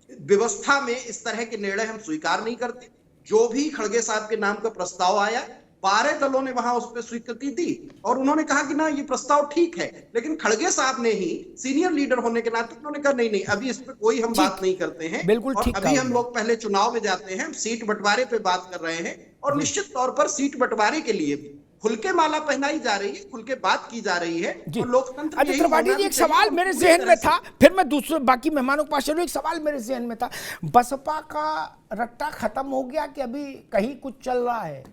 Speaker 11: व्यवस्था में इस तरह के निर्णय हम स्वीकार नहीं करते। जो भी खड़गे साहब के नाम का प्रस्ताव आया, 12 दलों ने वहां उस पर स्वीकृति दी और उन्होंने कहा कि ना ये प्रस्ताव ठीक है, लेकिन खड़गे साहब ने ही सीनियर लीडर होने के नाते उन्होंने कहा नहीं नहीं, अभी इस पर कोई हम बात नहीं करते हैं।
Speaker 4: बिल्कुल ठीक,
Speaker 11: अभी हम लोग पहले चुनाव में जाते हैं, हम सीट बंटवारे पे बात कर रहे हैं और निश्चित तौर पर सीट बंटवारे के लिए भी खुल के माला पहनाई जा रही है, खुल के बात की जा रही है और लोकतंत्र।
Speaker 4: अच्छा त्रिपाठी जी, एक सवाल मेरे जहन में था, फिर मैं दूसरे बाकी मेहमानों के पास चलूं। एक सवाल मेरे जहन में था, बसपा का रट्टा खत्म हो गया कि अभी कहीं कुछ चल रहा है?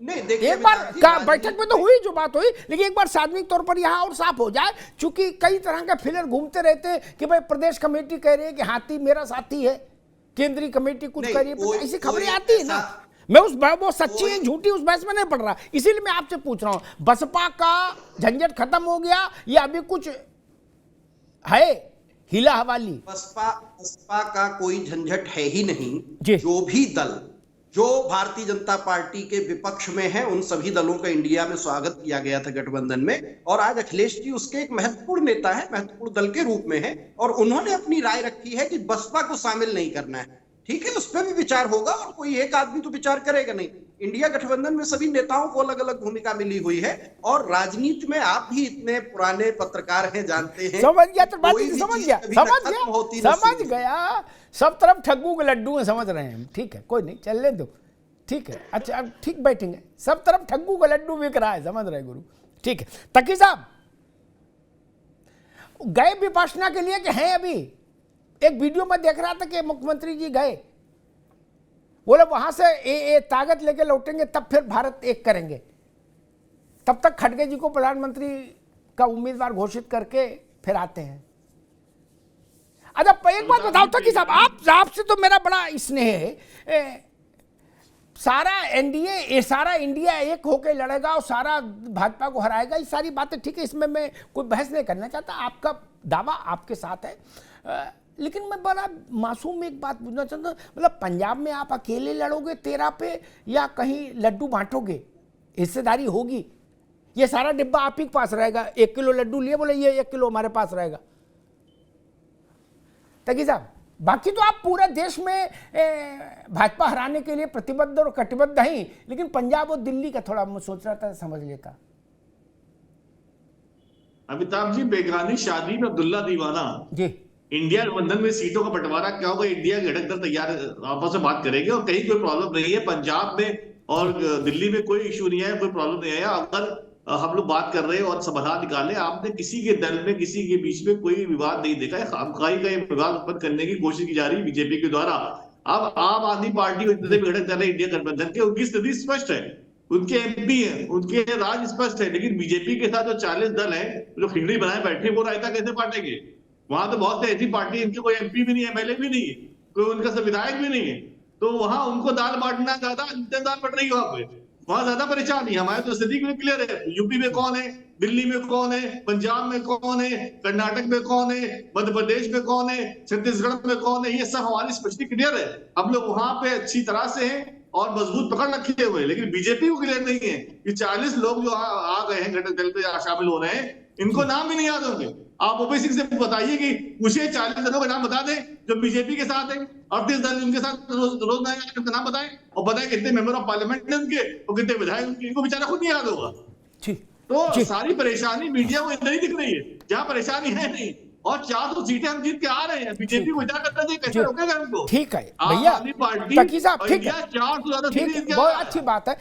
Speaker 11: नहीं, देखिए
Speaker 4: एक बार का बैठक में तो हुई जो बात हुई, लेकिन एक बार सार्वजनिक तौर पर यहाँ और साफ हो जाए, चूंकि कई तरह के फिलर घूमते रहते हैं कि भाई प्रदेश कमेटी कह रही है कि हाथी मेरा साथी है, केंद्रीय कमेटी कुछ कह रही है, ऐसी खबरें आती है ना। मैं वो सच्ची है झूठी उस बहस में नहीं पड़ रहा, इसीलिए मैं आपसे पूछ रहा हूं, बसपा का झंझट खत्म हो गया या अभी कुछ है हिला हवाली?
Speaker 11: बसपा का कोई झंझट है ही नहीं। जो भी दल जो भारतीय जनता पार्टी के विपक्ष में है, उन सभी दलों का इंडिया में स्वागत किया गया था गठबंधन में, और आज अखिलेश जी उसके एक महत्वपूर्ण नेता है, महत्वपूर्ण दल के रूप में है, और उन्होंने अपनी राय रखी है कि बसपा को शामिल नहीं करना है। ठीक है, उस पर भी विचार होगा और कोई एक आदमी तो विचार करेगा नहीं। इंडिया गठबंधन में सभी नेताओं को अलग अलग भूमिका मिली हुई है, और राजनीति में आप भी इतने पुराने पत्रकार हैं, जानते हैं।
Speaker 4: समझ गया, तो बात समझ गया, सब तरफ ठग्गू के लड्डू हैं, समझ रहे हैं। ठीक है, कोई नहीं, चलने दो, ठीक है। अच्छा, अब ठीक बैठेंगे, सब तरफ ठग्गू का लड्डू बिक रहा है, समझ रहे गुरु। ठीक है, तकी साहब गए विपक्षना के लिए कि हैं अभी? एक वीडियो में देख रहा था कि मुख्यमंत्री जी गए, बोले वहां से ताकत लेके लौटेंगे तब फिर भारत एक करेंगे, तब तक खड़गे जी को प्रधानमंत्री का उम्मीदवार घोषित करके फिर आते हैं। अच्छा, एक बात बताओ था कि साहब, आपसे तो मेरा बड़ा स्नेह है, सारा एनडीए, सारा इंडिया एक होकर लड़ेगा और सारा भाजपा को हराएगा, ये सारी बातें ठीक है, इसमें मैं कोई बहस नहीं करना चाहता, आपका दावा आपके साथ है। लेकिन मैं बड़ा मासूम एक बात पूछना चाहता हूँ, मतलब पंजाब में आप अकेले लड़ोगे 13 पे या कहीं लड्डू बांटोगे, हिस्सेदारी होगी? ये सारा डिब्बा आप ही के पास रहेगा, 1 किलो लड्डू लिए, बोले ये 1 किलो हमारे पास रहेगा? तकी साहब, बाकी तो आप पूरे देश में भाजपा हराने के लिए प्रतिबद्ध और कटिबद्ध हैं, लेकिन पंजाब और दिल्ली का थोड़ा मैं सोच रहा था, समझ लेता।
Speaker 12: अमिताभ जी, बेगानी शादी में अब्दुल्ला दीवाना
Speaker 4: जी,
Speaker 12: इंडिया गठबंधन में सीटों का बंटवारा क्या होगा, इंडिया के घटक दल तैयार आपस में बात करेंगे और कहीं कोई प्रॉब्लम नहीं है। पंजाब में और दिल्ली में कोई इशू नहीं है, कोई प्रॉब्लम नहीं है। अगर हम लोग बात कर रहे हैं और समाधान निकाले, आपने किसी के दल में किसी के बीच में कोई विवाद नहीं देखा है, खामखाई का विवाद उत्पन्न करने की कोशिश की जा रही है बीजेपी के द्वारा। अब आम आदमी पार्टी जितने भी घटक दल है इंडिया गठबंधन के, उनकी स्थिति स्पष्ट है, उनके एमपी है, उनके राज स्पष्ट है, लेकिन बीजेपी के साथ जो 40 दल है जो खिचड़ी बनाए बैठे, वो रायता कैसे बांटेंगे? वहां तो बहुत से ऐसी पार्टी है, इनके कोई एमपी भी नहीं है, एमएलए भी नहीं है, कोई उनका विधायक भी नहीं है, तो वहां उनको दाल बांटना ज्यादा, जितने दाल बट रही है वहां पे, बहुत ज्यादा परेशानी। हमारे तो स्थिति क्लियर है। यूपी में कौन है, दिल्ली में कौन है, पंजाब में कौन है, कर्नाटक में कौन है, मध्य प्रदेश में कौन है, छत्तीसगढ़ में कौन है, ये सब हमारी स्पष्टी क्लियर है। हम लोग वहां पे अच्छी तरह से हैं और मजबूत पकड़ रखे हुए हैं, लेकिन बीजेपी को क्लियर नहीं है। ये 40 लोग जो आ गए हैं घटक दल पे शामिल हो रहे हैं, इनको नाम भी नहीं याद होंगे। आप ओपी सिंह से बताइए कि मुझे 40 दलों का नाम बता दें जो बीजेपी के साथ है, 38 दल उनके साथ रोज नया नाम बताएं और बताएं कितने मेंबर ऑफ पार्लियामेंट है उनके और कितने विधायक उनके, इनको बेचारा खुद नहीं याद होगा। तो सारी परेशानी मीडिया को इधर ही दिख रही है जहाँ परेशानी है नहीं। और 400 सीटें हम जीत के आ रहे हैं, बीजेपी को विचार करना चाहिए कैसे रोकेगा हमको।
Speaker 4: ठीक है भैया, तकी साहब ठीक है,
Speaker 12: 400 ज्यादा सीटें,
Speaker 4: बहुत अच्छी बात है।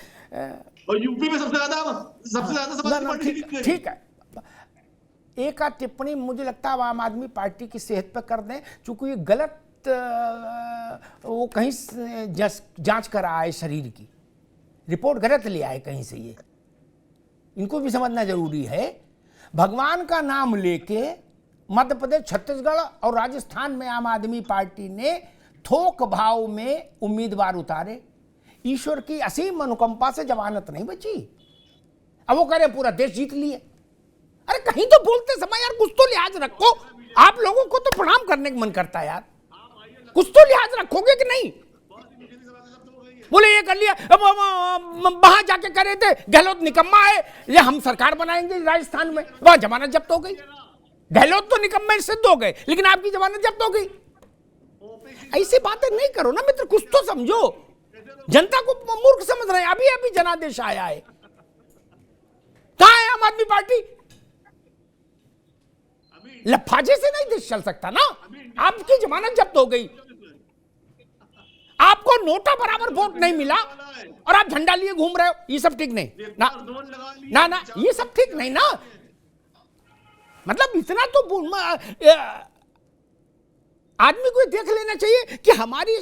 Speaker 12: और यूपी में सबसे ज्यादा
Speaker 4: ठीक है। एक आध टिप्पणी मुझे लगता है आम आदमी पार्टी की सेहत पर कर दें, चूंकि ये गलत वो कहीं जांच कर रहा है, शरीर की रिपोर्ट गलत ले आए कहीं से, ये इनको भी समझना जरूरी है। भगवान का नाम लेके मध्य प्रदेश, छत्तीसगढ़ और राजस्थान में आम आदमी पार्टी ने थोक भाव में उम्मीदवार उतारे। ईश्वर की असीम अनुकंपा से जमानत नहीं बची। अब वो कह रहे पूरा देश जीत लिए। अरे कहीं तो बोलते समय यार कुछ तो लिहाज रखो। आप लोगों को तो प्रणाम करने का मन करता है यार, कुछ तो लिहाज रखोगे कि नहीं? बोले ये कर लिया, वहां जाके कर रहे थे गहलोत निकम्मा है, ये हम सरकार बनाएंगे राजस्थान में, वहां जमानत जब्त हो गई। गहलोत तो निकम्मे सिद्ध हो गए, लेकिन आपकी जमानत जब्त हो गई। ऐसी बातें नहीं करो ना मित्र, कुछ तो समझो। जनता को मूर्ख समझ रहे हैं। अभी अभी जनादेश आया है, कहां है आम आदमी पार्टी? लफाजे से नहीं देश चल सकता ना। आपकी जमानत जब्त हो गई, आपको नोटा बराबर वोट नहीं मिला और आप झंडा लिए घूम रहे हो, ये सब ठीक नहीं ना, ना ना, ये सब ठीक नहीं ना। मतलब इतना तो आदमी को देख लेना चाहिए कि हमारी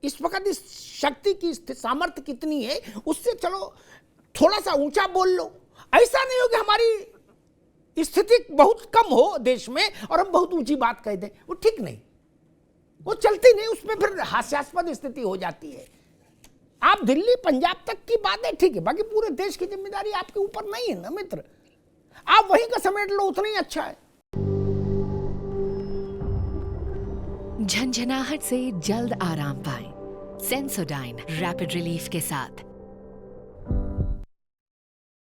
Speaker 4: इस वक्त इस शक्ति की सामर्थ्य कितनी है, उससे चलो थोड़ा सा ऊंचा बोल लो। ऐसा नहीं हो कि हमारी स्थिति बहुत कम हो देश में और हम बहुत ऊंची बात कह दें, वो ठीक नहीं, वो चलती नहीं, उसमें फिर हास्यास्पद स्थिति हो जाती है। आप दिल्ली पंजाब तक की बात है ठीक है, बाकी पूरे देश की जिम्मेदारी आपके ऊपर नहीं है ना मित्र। आप वहीं का समेट लो, उतना ही अच्छा है।
Speaker 1: झंझनाहट से जल्द आराम पाएं सेंसोडाइन रैपिड रिलीफ के साथ।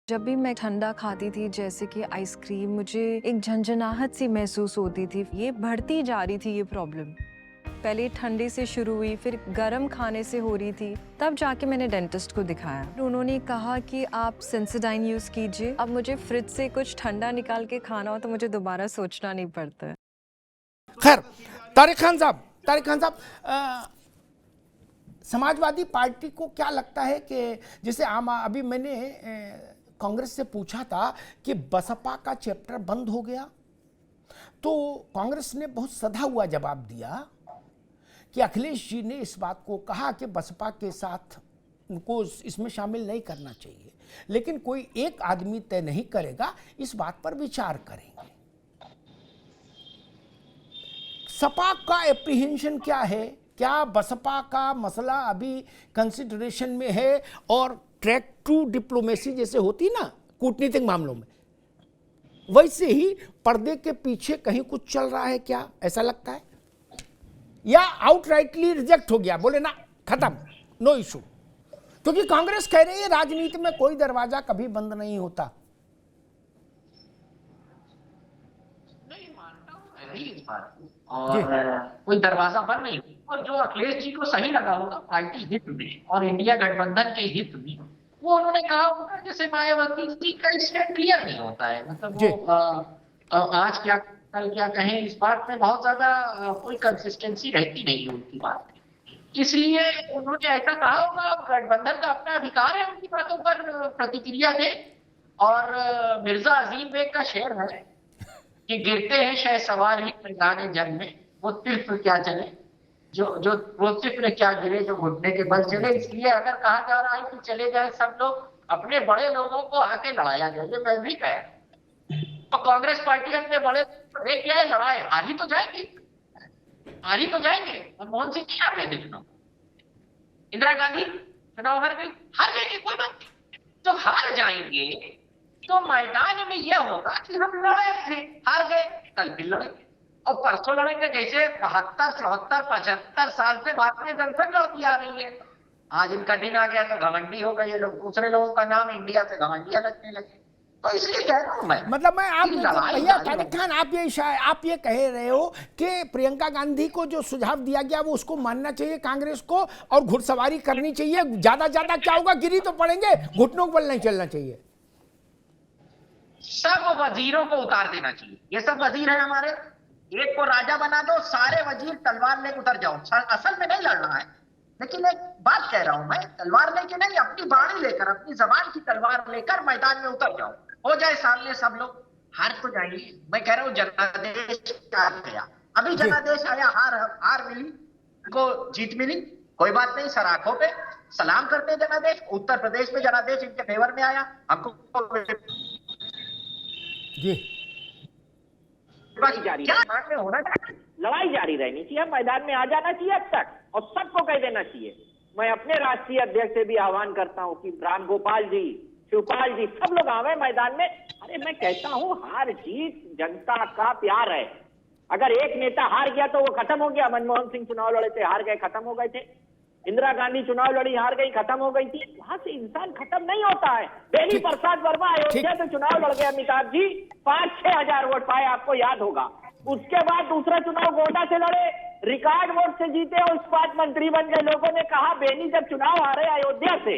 Speaker 2: जब भी मैं ठंडा खाती थी जैसे कि आइसक्रीम, मुझे एक झंझनाहट सी महसूस होती थी। ये बढ़ती जा रही थी ये प्रॉब्लम। पहले ठंडे से शुरू हुई, फिर गर्म खाने से हो रही थी, तब जाके मैंने डेंटिस्ट को दिखाया। उन्होंने कहा कि आप सेंसोडाइन यूज़ कीजिए। अब मुझे फ्रिज से कुछ ठंडा निकाल के खाना हो तो मुझे दोबारा सोचना नहीं पड़ता है।
Speaker 4: खैर, तारिक खान साहब, समाजवादी पार्टी को क्या लगता है कि जैसे अभी मैंने कांग्रेस से पूछा था कि बसपा का चैप्टर बंद हो गया, तो कांग्रेस ने बहुत सधा हुआ जवाब दिया कि अखिलेश जी ने इस बात को कहा कि बसपा के साथ उनको इसमें शामिल नहीं करना चाहिए, लेकिन कोई एक आदमी तय नहीं करेगा, इस बात पर विचार करेंगे। सपा का एप्रीहेंशन क्या है? क्या बसपा का मसला अभी कंसिडरेशन में है और ट्रैक टू डिप्लोमेसी जैसे होती ना कूटनीतिक मामलों में, वैसे ही पर्दे के पीछे कहीं कुछ चल रहा है क्या, ऐसा लगता है? या आउटराइटली रिजेक्ट हो गया, बोले ना खत्म, नो इशू? क्योंकि कांग्रेस कह रही है राजनीति में कोई दरवाजा कभी बंद नहीं होता।
Speaker 13: और कोई दरवाजा बंद नहीं, और जो अखिलेश जी को सही लगा होगा पार्टी हित में और इंडिया गठबंधन के हित में, वो उन्होंने कहा होगा। जैसे मायावती जी का स्टैंड क्लियर नहीं होता है, मतलब वो आज क्या कल क्या कहें, इस बात में बहुत ज्यादा कोई कंसिस्टेंसी रहती नहीं है उनकी बात में। इसलिए उन्होंने ऐसा कहा होगा। गठबंधन का अपना अधिकार है उनकी बातों पर प्रतिक्रिया दे। और मिर्जा अजीम बेग का शेर है कि गिरते हैं शह सवार ही मैदान जंग में, वो तीर्थ क्या चले जो वो तीर्थ क्या गिरे जो घुटने के बल चले। इसलिए अगर कहा जा रहा है कि चले जाए सब लोग, अपने बड़े लोगों को आके लड़ाया जाए, ये मैं भी कह। तो कांग्रेस पार्टी अपने बड़े क्या है लड़ाए, हार ही तो जाएंगे। मनमोहन सिंह जी हार गए थे चुनाव, इंदिरा गांधी चुनाव हार गई, कोई बात नहीं, जब हार जाएंगे तो मैदान में यह होगा कि हम लड़े थे, हार गए, कल भी लड़ेंगे और परसों लड़ेंगे। जैसे 72, 74, 75 साल से भारतीय जनता लड़ती आ रही है। आज इनका दिन आ गया तो घमंडी हो गए ये लोग, दूसरे लोगों का नाम इंडिया से घमंडिया लगने लगे। तो इसलिए कह रहा हूं मैं,
Speaker 4: मतलब मैं आप
Speaker 13: कि लड़ाई
Speaker 4: भैया
Speaker 13: जारी
Speaker 4: तारिक खान, आप ये कह रहे हो कि प्रियंका गांधी को जो सुझाव दिया गया वो उसको मानना चाहिए कांग्रेस को, और घुड़सवारी करनी चाहिए। ज्यादा ज्यादा क्या होगा, गिरी तो पड़ेंगे, घुटनों पर नहीं चलना चाहिए।
Speaker 13: सब वजीरों को उतार देना चाहिए। ये सब वजीर है हमारे, एक को राजा बना दो, सारे वजीर तलवार लेकर उतर जाओ। असल में नहीं लड़ना है, लेकिन एक बात कह रहा हूं मैं, तलवार लेके नहीं, अपनी बाणी लेकर, अपनी जबान की तलवार लेकर मैदान में उतर जाओ। हो जाए सामने सब लोग, हार तो जाएंगे। मैं कह रहा हूं जनादेश आ गया, अभी जनादेश आया, हार मिली, उनको जीत मिली, कोई बात नहीं, सराखों पे सलाम करते जनादेश। उत्तर प्रदेश में जनादेश इनके फेवर में आया, हमको
Speaker 4: जी
Speaker 14: लड़ाई जारी रहनी चाहिए, मैदान में आ जाना चाहिए अब तक, और सबको कह देना चाहिए। मैं अपने राष्ट्रीय अध्यक्ष से भी आह्वान करता हूं कि राम गोपाल जी, शिवपाल जी, सब लोग आवे मैदान में। अरे मैं कहता हूं, हार जीत जनता का प्यार है। अगर एक नेता हार गया तो वो खत्म हो गया। मनमोहन सिंह चुनाव लड़े थे, हार गए, खत्म हो गए थे। इंदिरा गांधी चुनाव लड़ी, हार गई, खत्म हो गई थी। वहां से इंसान खत्म नहीं होता है। बेनी प्रसाद वर्मा अयोध्या से चुनाव लड़ गए, अमिताभ जी 5-6 हजार वोट पाए, आपको याद होगा। उसके बाद दूसरा चुनाव गोंडा से लड़े, रिकॉर्ड वोट से जीते और इस्पात मंत्री बन गए। लोगों ने कहा बेनी जब चुनाव हारे अयोध्या से,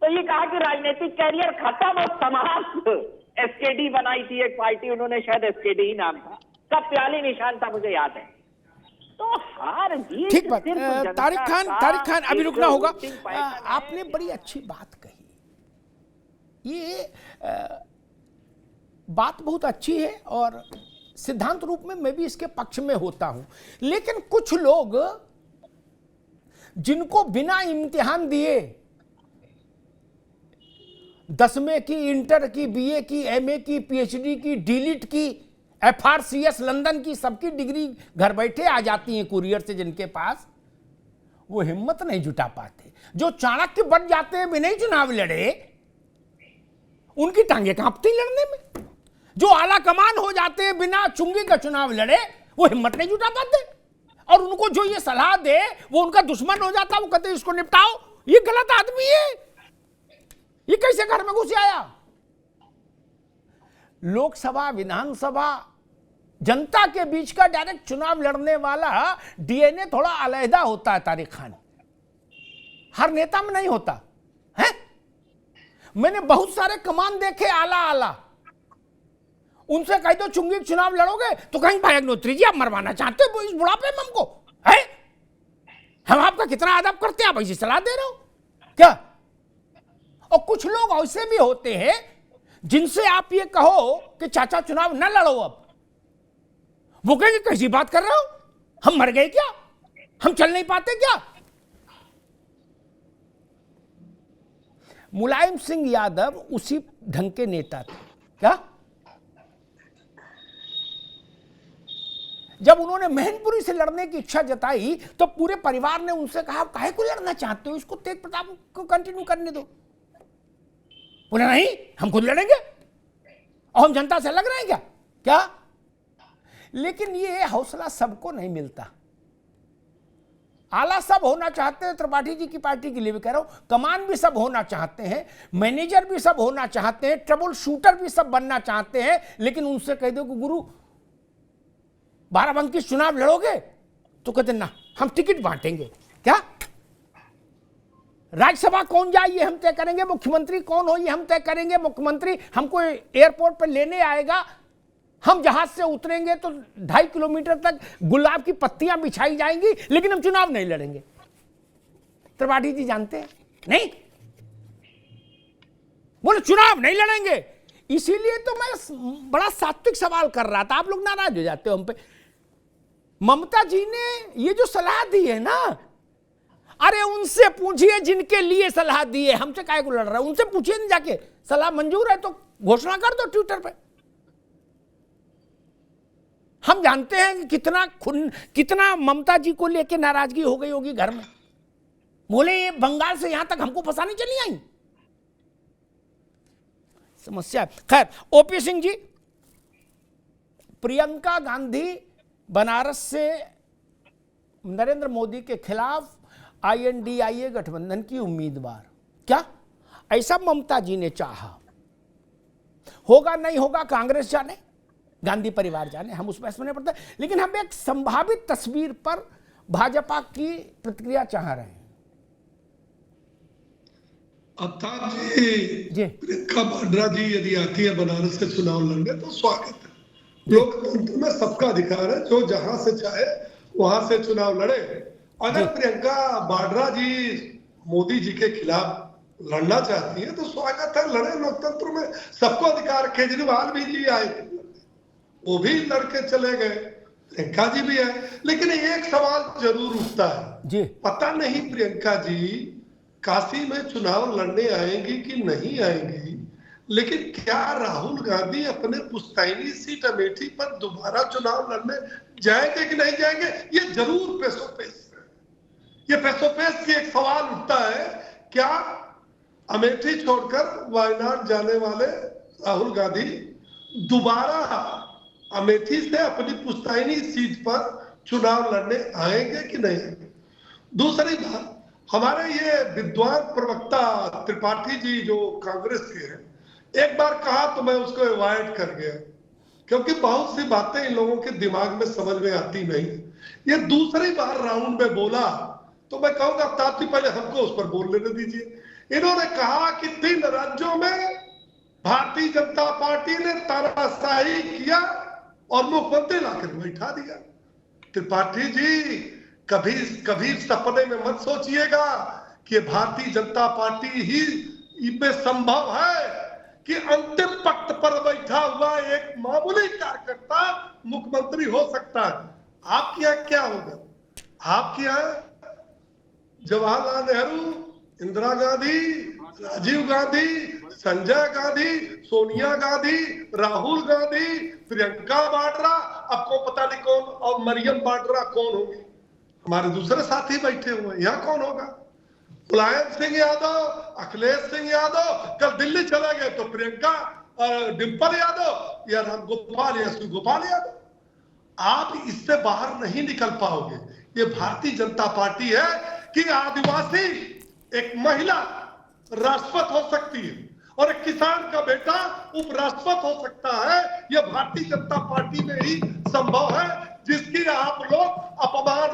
Speaker 14: तो ये कहा कि राजनीतिक कैरियर खत्म और समाप्त। एसकेडी बनाई थी एक पार्टी, उन्होंने शायद एसकेडी ही नाम था, सब प्याली निशान था, मुझे याद है। तो हार जीत
Speaker 4: ठीक बात। तारिक खान अभी रुकना होगा। आपने बड़ी अच्छी बात कही, ये बात बहुत अच्छी है और सिद्धांत रूप में मैं भी इसके पक्ष में होता हूं। लेकिन कुछ लोग जिनको बिना इम्तिहान दिए 10वें की, इंटर की, बीए की, एमए की, पीएचडी की, डीलिट की, एफआरसीएस लंदन की, सबकी डिग्री घर बैठे आ जाती हैं कुरियर से, जिनके पास वो हिम्मत नहीं जुटा पाते। जो चाणक्य बन जाते हैं बिना ही चुनाव लड़े, उनकी टांगे कांपती लड़ने में। जो आला कमान हो जाते हैं बिना चुंगी का चुनाव लड़े, वो हिम्मत नहीं जुटा पाते। और उनको जो ये सलाह दे वो उनका दुश्मन हो जाता, वो कहते हैं इसको निपटाओ, ये गलत आदमी है, ये कैसे घर में घुस आया। लोकसभा, विधानसभा, जनता के बीच का डायरेक्ट चुनाव लड़ने वाला डीएनए थोड़ा अलहदा होता है तारिक खान, हर नेता में नहीं होता है। मैंने बहुत सारे कमान देखे आला, उनसे कह दो चुंगी चुनाव लड़ोगे तो कहीं भाई अग्निहोत्री जी आप मरवाना चाहते हो इस बुढ़ापे में हमको, है? हम आपका कितना अदब करते हैं, आप ऐसी सलाह दे रहे हो क्या? और कुछ लोग ऐसे भी होते हैं जिनसे आप ये कहो कि चाचा चुनाव न लड़ो, अब वो कहेंगे कैसी बात कर रहे हो, हम मर गए क्या, हम चल नहीं पाते क्या? मुलायम सिंह यादव उसी ढंग के नेता थे क्या? जब उन्होंने मैनपुरी से लड़ने की इच्छा जताई तो पूरे परिवार ने उनसे कहा काहे को लड़ना चाहते हो, इसको तेज प्रताप को कंटिन्यू करने दो। बोले नहीं, हम खुद लड़ेंगे और हम जनता से अलग रहेंगे क्या? लेकिन ये हौसला सबको नहीं मिलता। आला सब होना चाहते हैं, त्रिपाठी जी की पार्टी के लिए भी कह रहा हूं, कमान भी सब होना चाहते हैं, मैनेजर भी सब होना चाहते हैं, ट्रबल शूटर भी सब बनना चाहते हैं। लेकिन उनसे कह दो कि गुरु बाराबंकी चुनाव लड़ोगे तो कहते ना हम टिकट बांटेंगे क्या? राज्यसभा कौन जाए ये हम तय करेंगे, मुख्यमंत्री कौन हो ये हम तय करेंगे, मुख्यमंत्री हमको एयरपोर्ट पर लेने आएगा, हम जहाज से उतरेंगे तो 2.5 किलोमीटर तक गुलाब की पत्तियां बिछाई जाएंगी, लेकिन हम चुनाव नहीं लड़ेंगे। त्रिपाठी जी जानते हैं नहीं, बोले चुनाव नहीं लड़ेंगे। इसीलिए तो मैं बड़ा सात्विक सवाल कर रहा था, आप लोग नाराज हो जाते हो हम पे। ममता जी ने ये जो सलाह दी है ना, अरे उनसे पूछिए जिनके लिए सलाह दी है, हमसे काहे को लड़ रहा है, उनसे पूछिए नहीं जाके। सलाह मंजूर है तो घोषणा कर दो ट्विटर पे। हम जानते हैं कि कितना ममता जी को लेके नाराजगी हो गई होगी घर में। बोले ये बंगाल से यहां तक हमको फंसाने चली आई, समस्या है। खैर, ओपी सिंह जी, प्रियंका गांधी बनारस से नरेंद्र मोदी के खिलाफ INDIA गठबंधन की उम्मीदवार, क्या ऐसा ममता जी ने चाहा? होगा नहीं होगा कांग्रेस जाने, गांधी परिवार जाने, हम उस बहस में नहीं पड़ते, लेकिन हम एक संभावित तस्वीर पर भाजपा की प्रतिक्रिया चाह रहे हैं।
Speaker 6: अर्थात जी प्रियंका वाड्रा जी यदि आती है बनारस से चुनाव लड़ने तो स्वागत है। लोकतंत्र में सबका अधिकार है, जो जहां से चाहे वहां से चुनाव लड़े। अगर प्रियंका वाड्रा जी मोदी जी के खिलाफ लड़ना चाहती है तो स्वागत है, लड़े। लोकतंत्र में सबको अधिकार। केजरीवाल भी जी आए थे, वो भी लड़के चले गए, प्रियंका जी भी है। लेकिन एक सवाल जरूर उठता है
Speaker 4: जी,
Speaker 6: पता नहीं प्रियंका जी काशी में चुनाव लड़ने आएंगी कि नहीं आएंगी, लेकिन क्या राहुल गांधी अपने पुश्तैनी सीट अमेठी पर दोबारा चुनाव लड़ने जाएंगे कि नहीं जाएंगे, ये जरूर पेशोपेश है। ये पेशोपेश की एक सवाल उठता है, क्या अमेठी छोड़कर वायनाड जाने वाले राहुल गांधी दोबारा अमेठी से अपनी पुश्तैनी सीट पर चुनाव लड़ने आएंगे कि नहीं आएंगे। दूसरी बात, हमारे ये विद्वान प्रवक्ता त्रिपाठी जी जो कांग्रेस के हैं, एक बार कहा तो मैं उसको अवॉइड कर गया, क्योंकि बहुत सी बातें इन लोगों के दिमाग में समझ में आती नहीं। ये दूसरी बार राउंड में बोला तो मैं कहूंगा ताती पहले हमको उस पर बोल लेने दीजिए। इन्होंने कहा कि 3 राज्यों में भारतीय जनता पार्टी ने तानाशाही किया और मुख्यमंत्री लाकर बैठा दिया। त्रिपाठी जी, कभी सपने में मत सोचिएगा कि भारतीय जनता पार्टी ही में संभव है कि अंतिम पक्ष पर बैठा हुआ एक मामूली कार्यकर्ता मुख्यमंत्री हो सकता है। आपके यहाँ क्या होगा? आपके यहाँ जवाहरलाल नेहरू, इंदिरा गांधी, राजीव गांधी, संजय गांधी, सोनिया गांधी, राहुल गांधी, प्रियंका वाड्रा, आपको पता नहीं कौन, और मरियम वाड्रा कौन होगी। हमारे दूसरे साथी बैठे हुए हैं, यहाँ कौन होगा? मुलायम सिंह यादव, अखिलेश सिंह यादव, कल दिल्ली चले गए तो प्रियंका, डिम्पल यादव या राम गोपाल या शिव गोपाल यादव। आप इससे बाहर नहीं निकल पाओगे। ये भारतीय जनता पार्टी है कि आदिवासी एक महिला राष्ट्रपति हो सकती है और एक किसान का बेटा उपराष्ट्रपति हो सकता है। यह भारतीय जनता पार्टी में ही संभव है, जिसकी आप लोग अपमान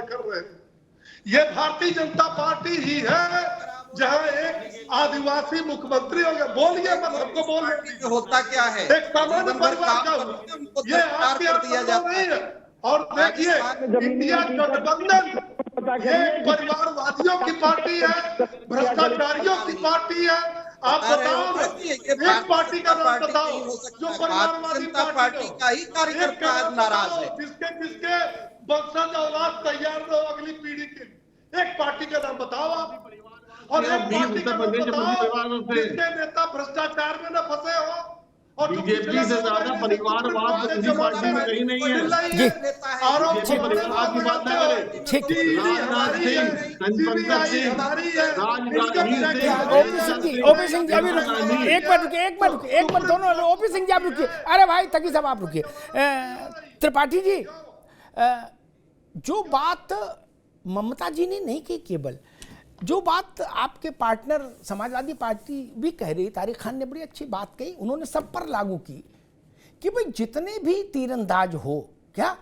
Speaker 6: कर रहे हैं। यह भारतीय जनता पार्टी ही है जहां एक आदिवासी मुख्यमंत्री हो गया। बोलिए, मत सबको बोल
Speaker 11: होता क्या है,
Speaker 6: एक सामान्य परिवार का ये आपके नहीं है। और देखिए, इंडिया गठबंधन ये परिवारवादियों की पार्टी है, भ्रष्टाचारियों की पार्टी है। आप बताओ, एक पार्टी का नाम बताओ जो परिवारवादी पार्टी का ही कार्यकर्ता नाराज है, जिसके वंशज औलाद तैयार न हो अगली पीढ़ी के। एक पार्टी का नाम बताओ आप, और एक पार्टी का नाम बताओ जिसके नेता भ्रष्टाचार में न फंसे हो। और बीजेपी से ज्यादा परिवारवाद किसी पार्टी में कहीं नहीं है।
Speaker 4: ओपी सिंह जी अभी एक बार दोनों ओपी सिंह जी आप रुकिए। अरे भाई तकी साहब आप रुकिए। त्रिपाठी जी, जो बात ममता जी ने नहीं की, केवल जो बात आपके पार्टनर समाजवादी पार्टी भी कह रही, तारिक खान ने बड़ी अच्छी बात कही, उन्होंने सब पर लागू की कि भाई जितने भी तीरंदाज हो, क्या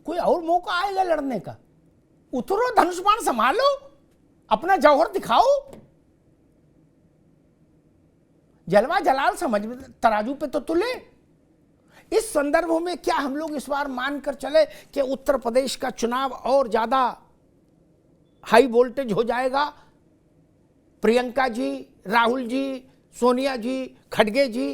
Speaker 4: कोई और मौका आएगा लड़ने का, उतरो, धनुष बाण संभालो, अपना जौहर दिखाओ, जलवा जलाल समझ में तराजू पे तो तुले। इस संदर्भ में क्या हम लोग इस बार मानकर चले कि उत्तर प्रदेश का चुनाव और ज्यादा हाई वोल्टेज हो जाएगा? प्रियंका जी, राहुल जी, सोनिया जी, खड़गे जी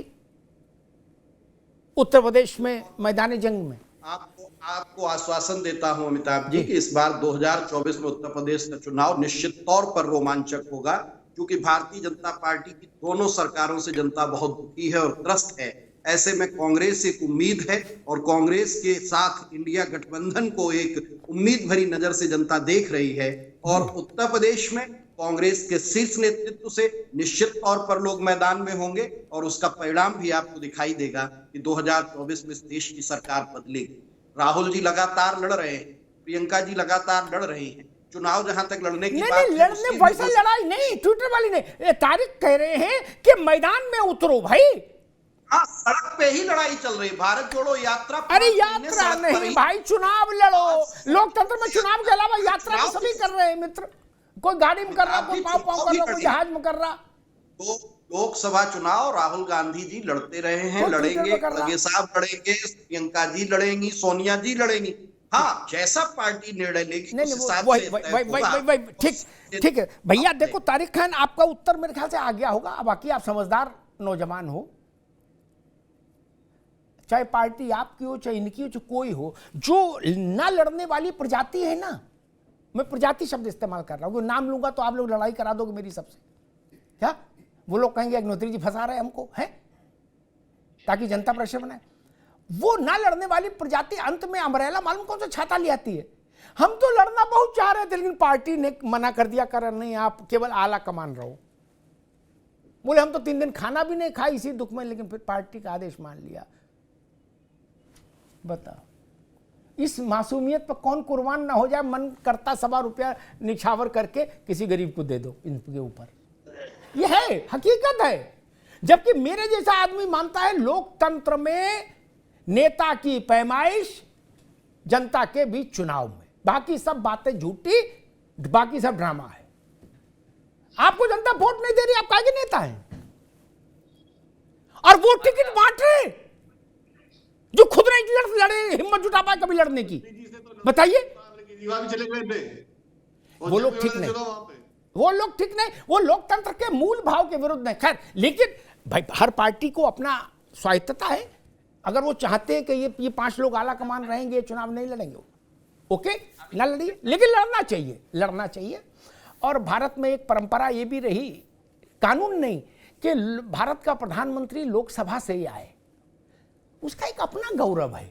Speaker 4: उत्तर प्रदेश में मैदानी जंग में।
Speaker 11: आपको आश्वासन देता हूं अमिताभ जी कि इस बार 2024 में उत्तर प्रदेश का चुनाव निश्चित तौर पर रोमांचक होगा, क्योंकि भारतीय जनता पार्टी की दोनों सरकारों से जनता बहुत दुखी है और त्रस्त है। ऐसे में कांग्रेस एक उम्मीद है और कांग्रेस के साथ इंडिया गठबंधन को एक उम्मीद भरी नजर से जनता देख रही है। और उत्तर प्रदेश में कांग्रेस के शीर्ष नेतृत्व से निश्चित तौर पर लोग मैदान में होंगे और उसका परिणाम भी आपको दिखाई देगा कि 2024 में इस देश की सरकार बदलेगी। राहुल जी लगातार लड़ रहे हैं, प्रियंका जी लगातार लड़ रही हैं। चुनाव जहां तक लड़ने की बात है,
Speaker 4: लड़ने वैसा लड़ाई नहीं, ट्विटर वाली नहीं, तारिक कह रहे हैं कि मैदान में उतरो भाई।
Speaker 11: हाँ, सड़क पे ही लड़ाई चल रही, भारत जोड़ो यात्रा।
Speaker 4: अरे यात्रा नहीं भाई, चुनाव लड़ो। लोकतंत्र में चुनाव के अलावा यात्रा तो सभी कर रहे हैं मित्र। कोई गाड़ी में कर रहा, कोई पाँव पाँव कर रहा, कोई जहाज में कर रहा।
Speaker 11: तो लोकसभा चुनाव राहुल गांधी जी लड़ते रहे हैं, लड़ेंगे, खड़गे साहब लड़ेंगे, प्रियंका जी लड़ेंगी, सोनिया जी लड़ेंगी। हाँ, जैसा पार्टी निर्णय लेगी उस हिसाब से।
Speaker 4: ठीक है भैया। देखो तारिक खान, आपका उत्तर मेरे ख्याल से आ गया होगा। बाकी आप समझदार नौजवान हो, चाहे पार्टी आपकी हो चाहे इनकी हो चाहे कोई हो, जो ना लड़ने वाली प्रजाति है ना, मैं प्रजाति शब्द इस्तेमाल कर रहा हूं, नाम लूंगा तो आप लोग लड़ाई करा दोगे मेरी सबसे। क्या वो लोग कहेंगे अग्निहोत्री जी फंसा रहे हमको है, ताकि जनता प्रेशर बनाए। वो ना लड़ने वाली प्रजाति अंत में अमरेला मालूम कौन सा छाता ले आती है। हम तो लड़ना बहुत चाह रहे थे, लेकिन पार्टी ने मना कर दिया, कर नहीं आप केवल आला कमान रहो। बोले हम तो 3 दिन खाना भी नहीं खाए इसी दुख में, लेकिन फिर पार्टी का आदेश मान लिया। बताओ इस मासूमियत पर कौन कुर्बान ना हो जाए। मन करता ₹1.25 रुपया निछावर करके किसी गरीब को दे दो इनके ऊपर। यह है, हकीकत है। जबकि मेरे जैसा आदमी मानता है लोकतंत्र में नेता की पैमाइश जनता के बीच चुनाव में, बाकी सब बातें झूठी, बाकी सब ड्रामा है। आपको जनता वोट नहीं दे रही, आप काहे के नेता हैं? और वो टिकट बांट रहे जो खुद नहीं लड़े, हिम्मत जुटा पाए कभी लड़ने की। बताइए, वो लोग ठीक नहीं, वो लोग ठीक नहीं, वो लोकतंत्र के मूल भाव के विरुद्ध नहीं। खैर, लेकिन भाई हर पार्टी को अपना स्वायत्तता है। अगर वो चाहते हैं कि ये 5 लोग आला कमान रहेंगे, चुनाव नहीं लड़ेंगे, ओके, ना लड़िए, लेकिन लड़ना चाहिए, लड़ना चाहिए। और भारत में एक परंपरा ये भी रही, कानून नहीं, कि भारत का प्रधानमंत्री लोकसभा से ही आए, उसका एक अपना गौरव है।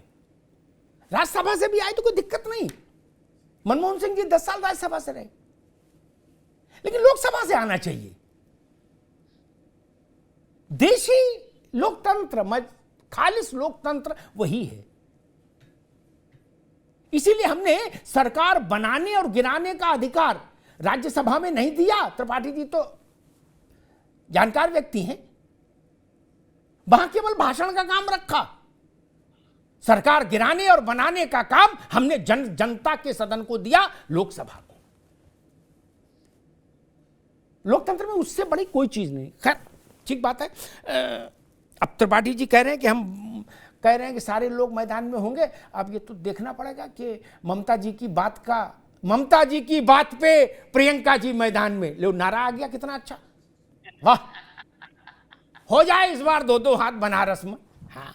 Speaker 4: राज्यसभा से भी आए तो कोई दिक्कत नहीं। मनमोहन सिंह जी 10 साल राज्यसभा से रहे, लेकिन लोकसभा से आना चाहिए। देशी लोकतंत्र, खालिस लोकतंत्र वही है। इसीलिए हमने सरकार बनाने और गिराने का अधिकार राज्यसभा में नहीं दिया। त्रिपाठी जी तो जानकार व्यक्ति हैं, वहां केवल भाषण का काम रखा। सरकार गिराने और बनाने का काम हमने जनता के सदन को दिया, लोकसभा को। लोकतंत्र में उससे बड़ी कोई चीज नहीं। खैर, ठीक बात है। अब त्रिपाठी जी कह रहे हैं कि हम कह रहे हैं कि सारे लोग मैदान में होंगे। अब ये तो देखना पड़ेगा कि ममता जी की बात पे प्रियंका जी मैदान में, लो नारा आ गया, कितना अच्छा, वाह। हो जाए इस बार 2-2 हाथ बनारस में। हाँ,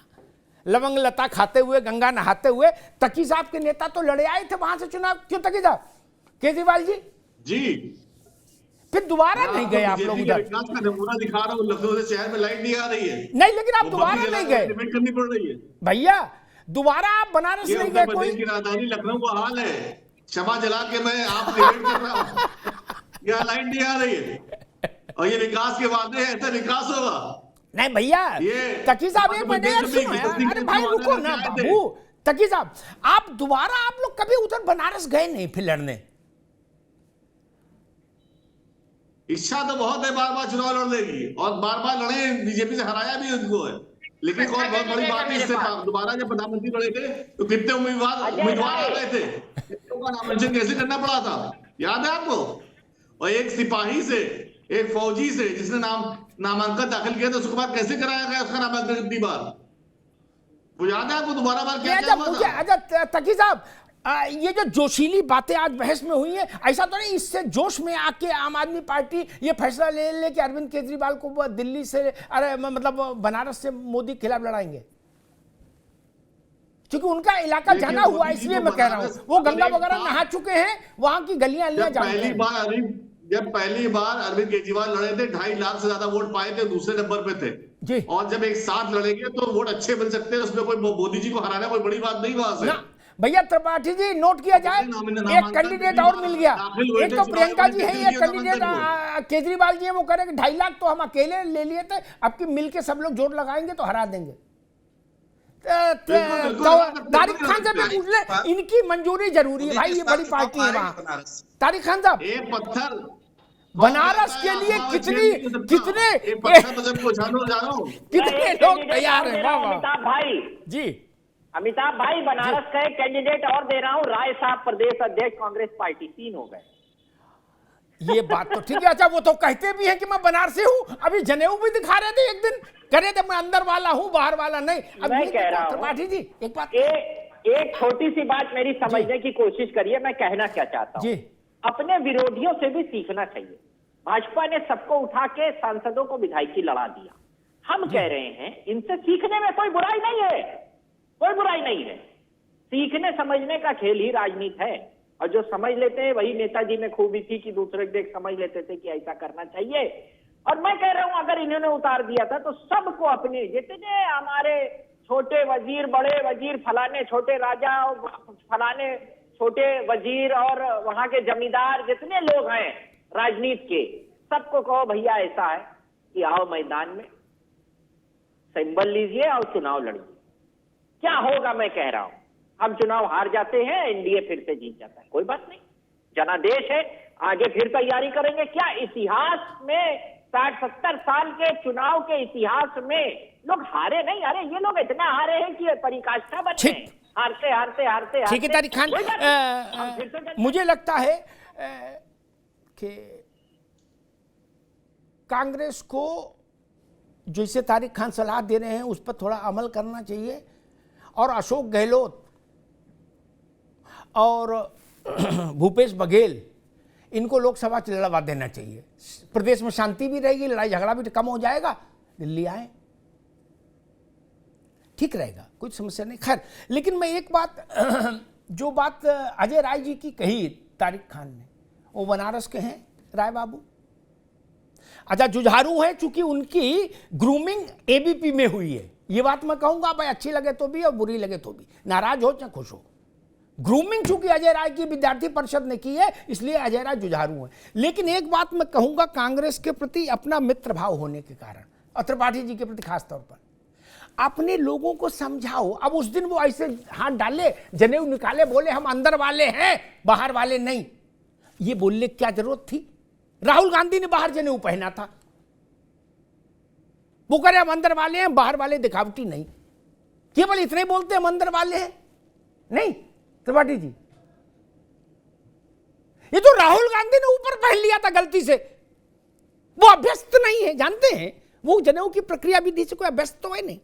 Speaker 4: लवंग लता खाते हुए, गंगा नहाते हुए। तकी साहब के नेता तो लड़े आए थे वहां से चुनाव, क्यों तकी साहब? केजरीवाल जी फिर दोबारा नहीं गए आप लोग उधर।
Speaker 12: नमूना दिखा रहा हूं, लखनऊ से शहर में लाइट नहीं आ रही है।
Speaker 4: नहीं, लेकिन आप दोबारा नहीं गए,
Speaker 12: करनी पड़ रही है
Speaker 4: भैया। दोबारा आप बनारस नहीं गए। कोई
Speaker 12: की राजधानी लखनऊ का हाल है, क्षमा जला के मैं आप डिबेट कर रहा हूं, यहाँ लाइट नहीं आ रही है। और ये विकास के वादे हैं, ऐसा विकास होगा
Speaker 4: नहीं भैया। तकी साहब एक मिनट सुनो यार, अरे भाई रुको ना बाबू। तकी साहब, आप दोबारा आप लोग कभी उधर बनारस गए नहीं फिर लड़ने?
Speaker 12: इच्छा तो बहुत है, बार-बार चुनाव लड़ने की, और बार-बार लड़े, बीजेपी से हराया भी उनको है। लेकिन कौन बहुत बड़ी बात है, इससे दोबारा जब प्रधानमंत्री लड़े थे तो कितने उम्मीदवार आ गए थे, कितनों का नामांकन कैसे करना पड़ा था, याद है आपको? और एक सिपाही से, एक फौजी से जिसने नामांकन दाखिल किया था, उसके बाद कैसे कराया गया उसका नामांकन कितनी बार, वो याद है आपको? दोबारा बार क्या हुआ था?
Speaker 4: अच्छा तकी साहब, ये जो जोशीली बातें आज बहस में हुई है, ऐसा तो नहीं इससे जोश में आके आम आदमी पार्टी ये फैसला ले कि अरविंद केजरीवाल को दिल्ली से, अरे मतलब बनारस से मोदी के खिलाफ लड़ाएंगे? क्योंकि उनका इलाका जाना हुआ, इसलिए मैं कह रहा हूँ। वो गंगा वगैरह नहा चुके हैं, वहां की गलियां जानते हैं।
Speaker 12: जब पहली बार अरविंद केजरीवाल लड़े थे, 2.5 लाख से ज्यादा वोट पाए थे, दूसरे नंबर पे थे जी। और जब एक साथ लड़ेंगे तो वोट अच्छे बन सकते हैं, उसमें कोई मोदी जी को हराना कोई बड़ी बात नहीं वहां से।
Speaker 4: भैया त्रिपाठी जी नोट किया जाए, एक कैंडिडेट और मिल गया। एक तो प्रियंका जी है, एक कैंडिडेट केजरीवाल जी है, वो कह रहे कि 2.5 लाख तो हम अकेले ले लिए थे, अब की मिलके सब लोग जोड़ लगाएंगे तो हरा देंगे। तारिक खान से भी पूछ ले, इनकी मंजूरी जरूरी है भाई, ये बड़ी पार्टी है वहाँ। तारिक खान साहब,
Speaker 12: एक पत्थर
Speaker 4: बनारस के लिए कितने लोग तैयार हैं?
Speaker 14: अमिताभ भाई
Speaker 4: जी,
Speaker 14: अमिताभ भाई, बनारस का एक कैंडिडेट और दे रहा हूँ, राय साहब प्रदेश अध्यक्ष कांग्रेस पार्टी, 3 हो गए।
Speaker 4: ये बात तो ठीक है। अच्छा, वो तो कहते भी हैं कि मैं बनारसी हूँ, अभी जनेऊ भी दिखा रहे थे, एक दिन कह रहे थे मैं अंदर वाला हूँ बाहर वाला नहीं। अब
Speaker 14: मैं कह रहा हूँ
Speaker 4: त्रिपाठी जी एक बात,
Speaker 14: एक छोटी सी बात मेरी समझने की कोशिश करिए। मैं कहना क्या चाहता हूँ, अपने विरोधियों से भी सीखना चाहिए। भाजपा ने सबको उठा के सांसदों को विधायकी लड़ा दिया। हम कह रहे हैं इनसे सीखने में कोई बुराई नहीं है, कोई बुराई नहीं है। सीखने समझने का खेल ही राजनीति है, और जो समझ लेते हैं वही नेताजी में खूबी थी कि दूसरे देख समझ लेते थे कि ऐसा करना चाहिए। और मैं कह रहा हूं अगर इन्होंने उतार दिया था तो सबको अपने जितने हमारे छोटे वजीर, बड़े वजीर, फलाने छोटे राजा, फलाने छोटे वजीर और वहां के जमींदार, जितने लोग हैं राजनीति के, सबको कहो भैया ऐसा है कि आओ मैदान में सिंबल लीजिए और चुनाव लड़िए। क्या होगा मैं कह रहा हूं, हम चुनाव हार जाते हैं, एनडीए फिर से जीत जाता है, कोई बात नहीं, जनादेश है, आगे फिर तैयारी करेंगे। क्या इतिहास में 60-70 साल के चुनाव के इतिहास में लोग हारे नहीं? अरे ये लोग इतना हारे हैं कि पराकाष्ठा बने, हारते हारते हारते।
Speaker 4: ठीक है तारिक खान, मुझे लगता है कि कांग्रेस को जैसे तारिक खान सलाह दे रहे हैं उस पर थोड़ा अमल करना चाहिए, और अशोक गहलोत और भूपेश बघेल इनको लोकसभा लड़वा देना चाहिए। प्रदेश में शांति भी रहेगी, लड़ाई झगड़ा भी कम हो जाएगा, दिल्ली आए, ठीक रहेगा, कोई समस्या नहीं। खैर, लेकिन मैं एक बात जो बात अजय राय जी की कही तारिक खान ने, वो बनारस के हैं राय बाबू। अच्छा, जुझारू है चूंकि उनकी ग्रूमिंग एबीपी में हुई है, ये बात मैं कहूंगा, भाई अच्छी लगे तो भी और बुरी लगे तो भी, नाराज हो चाहे खुश हो। ग्रूमिंग चूंकि अजय राय की विद्यार्थी परिषद ने की है, इसलिए अजय राय जुझारू है। लेकिन एक बात मैं कहूंगा, कांग्रेस के प्रति अपना मित्र भाव होने के कारण, और त्रिपाठी जी के प्रति खास तौर पर, अपने लोगों को समझाओ। अब उस दिन वो ऐसे हाथ डाले, जनेऊ निकाले, बोले हम अंदर वाले हैं बाहर वाले नहीं, ये बोलने की क्या जरूरत थी? राहुल गांधी ने बाहर जनेऊ पहना था, वो कह रहे हम अंदर वाले हैं बाहर वाले दिखावटी नहीं, केवल इतने बोलते हम अंदर वाले हैं नहीं। त्रिपाठी जी, ये तो राहुल गांधी ने ऊपर पहन लिया था गलती से, वो अभ्यस्त नहीं है, जानते हैं वो जनेऊ की प्रक्रिया विधि से कोई अभ्यस्त तो है नहीं,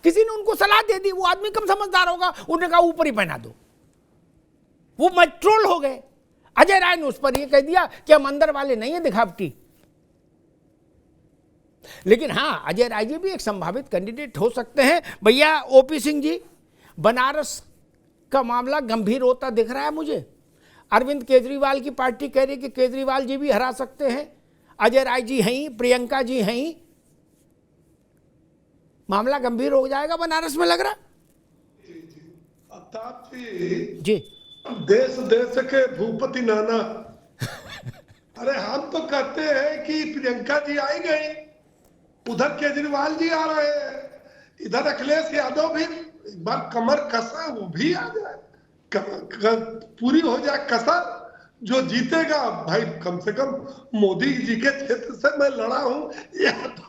Speaker 4: किसी ने उनको सलाह दे दी, वो आदमी कम समझदार होगा, उन्होंने कहा ऊपर ही पहना दो, वो मट्रोल हो गए। अजय राय ने उस पर यह कह दिया कि हम अंदर वाले नहीं है दिखावटी। लेकिन हां, अजय राय जी भी एक संभावित कैंडिडेट हो सकते हैं। भैया ओपी सिंह जी, बनारस का मामला गंभीर होता दिख रहा है मुझे। अरविंद केजरीवाल की पार्टी कह रही है कि केजरीवाल जी भी हरा सकते हैं, अजय राय जी हैं, प्रियंका जी हैं, मामला गंभीर हो जाएगा बनारस में लग रहा।
Speaker 6: जी, देश देश के भूपति नाना, अरे हम तो कहते हैं कि प्रियंका जी आई गई, उधर केजरीवाल जी आ रहे हैं, इधर अखिलेश यादव भी एक बार कमर कसा, वो भी आ जाए, पूरी हो जाए कसर। जो जीतेगा भाई, कम से कम मोदी जी के क्षेत्र से मैं लड़ा हूं, यह तो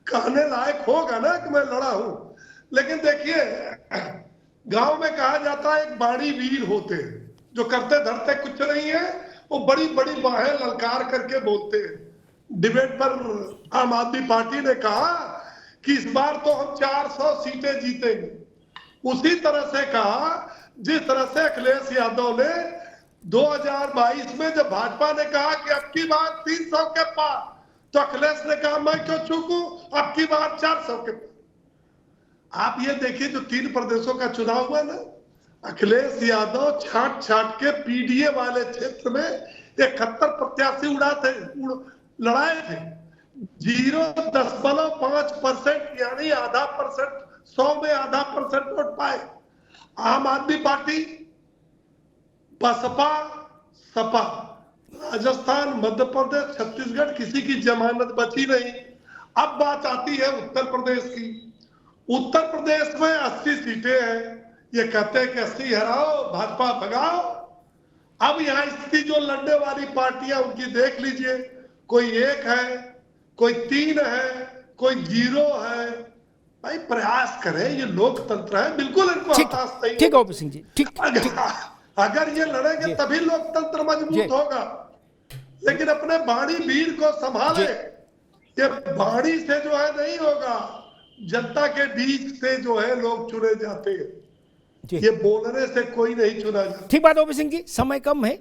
Speaker 6: कहने लायक होगा ना कि मैं लड़ा हूं। लेकिन देखिए, गांव में कहा जाता है एक बाड़ी वीर होते हैं, जो करते धरते कुछ नहीं है, वो बड़ी बड़ी बाहें ललकार करके बोलते हैं। डिबेट पर आम आदमी पार्टी ने कहा कि इस बार तो हम 400 सीटें जीतेंगे। उसी तरह से कहा जिस तरह से अखिलेश यादव ने 2022 में जब भाजपा ने कहा कि अब की बार 300 के पार, तो अखिलेश ने कहा मैं क्यों चूकूं, अब की बार 400 के पार। आप ये देखिए, जो 3 प्रदेशों का चुनाव हुआ ना, अखिलेश यादव छाट छाट के पीडीए वाले क्षेत्र में 71 प्रत्याशी लड़ाए थे, 0.5% यानी आधा %, 100 में आधा % वोट पाए। आम आदमी पार्टी बसपा सपा, राजस्थान, मध्य प्रदेश, छत्तीसगढ़, किसी की जमानत बची नहीं। अब बात आती है उत्तर प्रदेश की। उत्तर प्रदेश में 80 सीटें हैं, ये कहते हैं कि 80 हराओ, भाजपा भगाओ। अब यहाँ स्थिति जो लड़ने वाली पार्टियां उनकी देख लीजिए, कोई 1 है, कोई 3 है, कोई 0 है। भाई प्रयास करें, ये लोकतंत्र है, बिल्कुल इनको हताश नहीं।
Speaker 4: ठीक है ओपी सिंह जी, ठीक।
Speaker 6: अगर ये लड़ेंगे तभी लोकतंत्र मजबूत होगा, लेकिन अपने बाणी वीर को संभाले। ये बाणी से जो है नहीं होगा, जनता के बीच से जो है लोग चुने जाते हैं, ये बोलने से कोई नहीं चुना जाता।
Speaker 4: ठीक बात ओपी सिंह जी, समय कम है।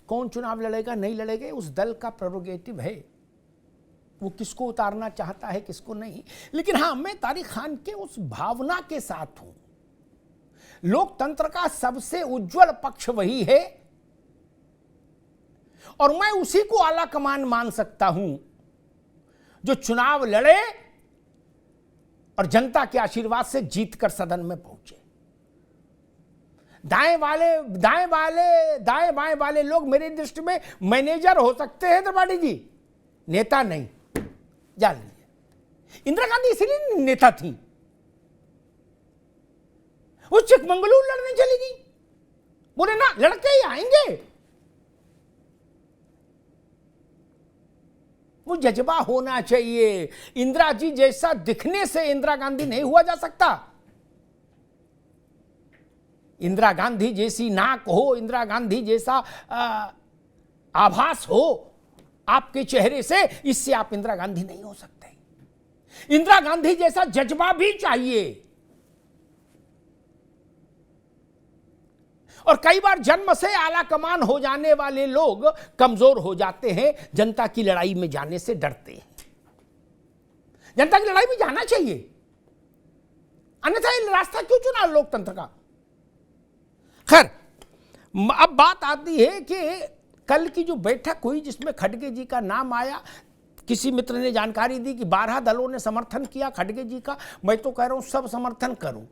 Speaker 4: कौन चुनाव लड़ेगा नहीं लड़ेगा उस दल का प्रेरोगेटिव है, वो किसको उतारना चाहता है किसको नहीं। लेकिन हाँ, मैं तारिक खान के उस भावना के साथ हूं। लोकतंत्र का सबसे उज्जवल पक्ष वही है और मैं उसी को आला कमान मान सकता हूं जो चुनाव लड़े और जनता के आशीर्वाद से जीतकर सदन में पहुंचे। दाएं बाएं वाले लोग मेरी दृष्टि में मैनेजर हो सकते हैं त्रिपाठी जी, नेता नहीं। जान लीजिए, इंदिरा गांधी इसीलिए नेता थी, वो चिकमंगलूर लड़ने चली गई, बोले ना लड़के ही आएंगे। वो जज्बा होना चाहिए। इंदिरा जी जैसा दिखने से इंदिरा गांधी नहीं हुआ जा सकता। इंदिरा गांधी जैसी नाक हो, इंदिरा गांधी जैसा आभास हो आपके चेहरे से, इससे आप इंदिरा गांधी नहीं हो सकते। इंदिरा गांधी जैसा जज्बा भी चाहिए। और कई बार जन्म से आला कमान हो जाने वाले लोग कमजोर हो जाते हैं, जनता की लड़ाई में जाने से डरते हैं। जनता की लड़ाई में जाना चाहिए, अन्यथा ये रास्ता क्यों चुना लोकतंत्र का। खैर, अब बात आती है कि कल की जो बैठक हुई जिसमें खड़गे जी का नाम आया, किसी मित्र ने जानकारी दी कि 12 दलों ने समर्थन किया खड़गे जी का। मैं तो कह रहा हूं सब समर्थन करूं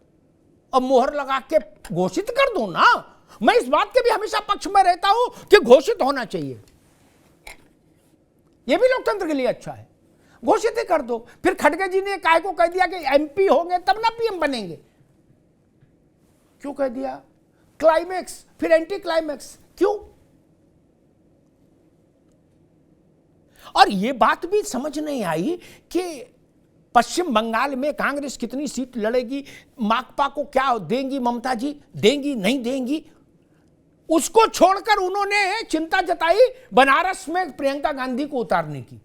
Speaker 4: और मोहर लगा के घोषित कर दूं ना। मैं इस बात के भी हमेशा पक्ष में रहता हूं कि घोषित होना चाहिए, यह भी लोकतंत्र के लिए अच्छा है। घोषित ही कर दो। फिर खड़गे जी ने काय को कह दिया कि एमपी होंगे तब ना पीएम बनेंगे, क्यों कह दिया? क्लाइमेक्स फिर एंटी क्लाइमेक्स, क्यों? और यह बात भी समझ नहीं आई कि पश्चिम बंगाल में कांग्रेस कितनी सीट लड़ेगी, माकपा को क्या देंगी ममता जी, देंगी नहीं देंगी, उसको छोड़कर उन्होंने चिंता जताई बनारस में प्रियंका गांधी को उतारने की।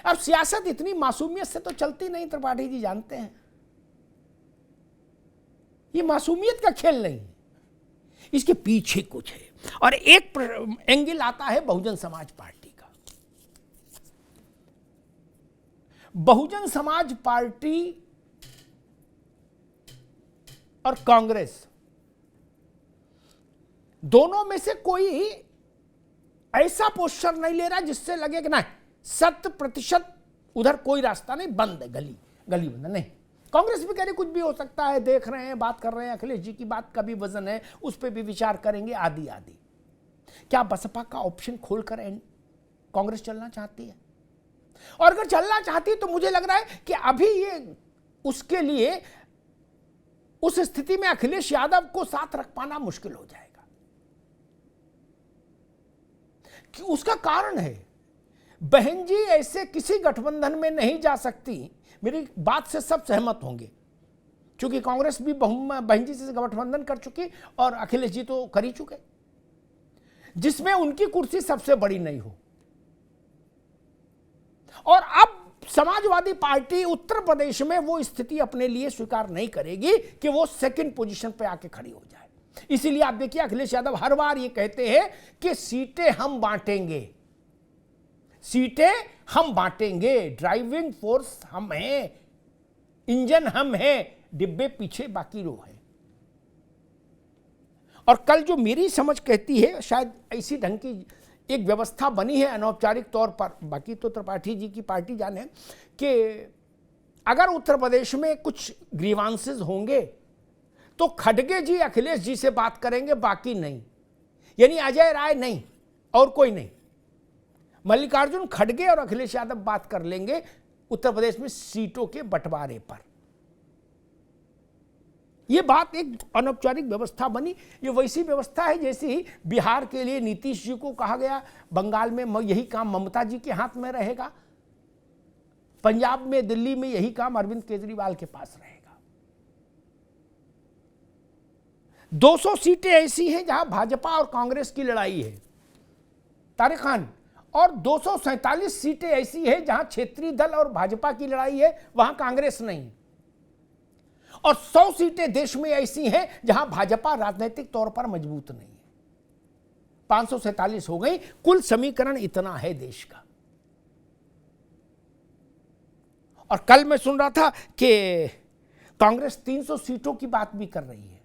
Speaker 4: अब सियासत इतनी मासूमियत से तो चलती नहीं, त्रिपाठी जी जानते हैं, ये मासूमियत का खेल नहीं, इसके पीछे कुछ है। और एक एंगल आता है बहुजन समाज पार्टी का। बहुजन समाज पार्टी और कांग्रेस दोनों में से कोई ऐसा पोस्टर नहीं ले रहा जिससे लगे कि नहीं 100% उधर कोई रास्ता नहीं, बंद है, गली बंद नहीं। कांग्रेस भी कह रही कुछ भी हो सकता है, देख रहे हैं, बात कर रहे हैं, अखिलेश जी की बात का भी वजन है, उस पर भी विचार करेंगे, आदि आदि। क्या बसपा का ऑप्शन खोलकर कांग्रेस चलना चाहती है? और अगर चलना चाहती है तो मुझे लग रहा है कि अभी ये उसके लिए उस स्थिति में अखिलेश यादव को साथ रख पाना मुश्किल हो जाएगा। कि उसका कारण है बहन जी ऐसे किसी गठबंधन में नहीं जा सकती, मेरी बात से सब सहमत होंगे, क्योंकि कांग्रेस भी बहन जी से गठबंधन कर चुकी और अखिलेश जी तो कर ही चुके, जिसमें उनकी कुर्सी सबसे बड़ी नहीं हो। और अब समाजवादी पार्टी उत्तर प्रदेश में वो स्थिति अपने लिए स्वीकार नहीं करेगी कि वो सेकंड पोजीशन पे आके खड़ी हो जाए। इसीलिए आप देखिए अखिलेश यादव हर बार ये कहते हैं कि सीटें हम बांटेंगे, सीटें हम बांटेंगे, ड्राइविंग फोर्स हम हैं, इंजन हम हैं, डिब्बे पीछे बाकी लोग हैं। और कल जो मेरी समझ कहती है, शायद इसी ढंग की एक व्यवस्था बनी है अनौपचारिक तौर पर, बाकी तो त्रिपाठी जी की पार्टी जाने, कि अगर उत्तर प्रदेश में कुछ ग्रीवांसेस होंगे तो खड़गे जी अखिलेश जी से बात करेंगे, बाकी नहीं। यानी अजय राय नहीं और कोई नहीं, मल्लिकार्जुन खड़गे और अखिलेश यादव बात कर लेंगे उत्तर प्रदेश में सीटों के बंटवारे पर। यह बात एक अनौपचारिक व्यवस्था बनी। ये वैसी व्यवस्था है जैसी बिहार के लिए नीतीश जी को कहा गया, बंगाल में यही काम ममता जी के हाथ में रहेगा, पंजाब में, दिल्ली में यही काम अरविंद केजरीवाल के पास रहेगा। 200 सीटें ऐसी हैं जहां भाजपा और कांग्रेस की लड़ाई है, तारिक खान, और 247 सीटें ऐसी हैं जहां क्षेत्रीय दल और भाजपा की लड़ाई है, वहां कांग्रेस नहीं। और 100 सीटें देश में ऐसी हैं जहां भाजपा राजनीतिक तौर पर मजबूत नहीं है। 547 हो गई, कुल समीकरण इतना है देश का। और कल मैं सुन रहा था कि कांग्रेस 300 सीटों की बात भी कर रही है।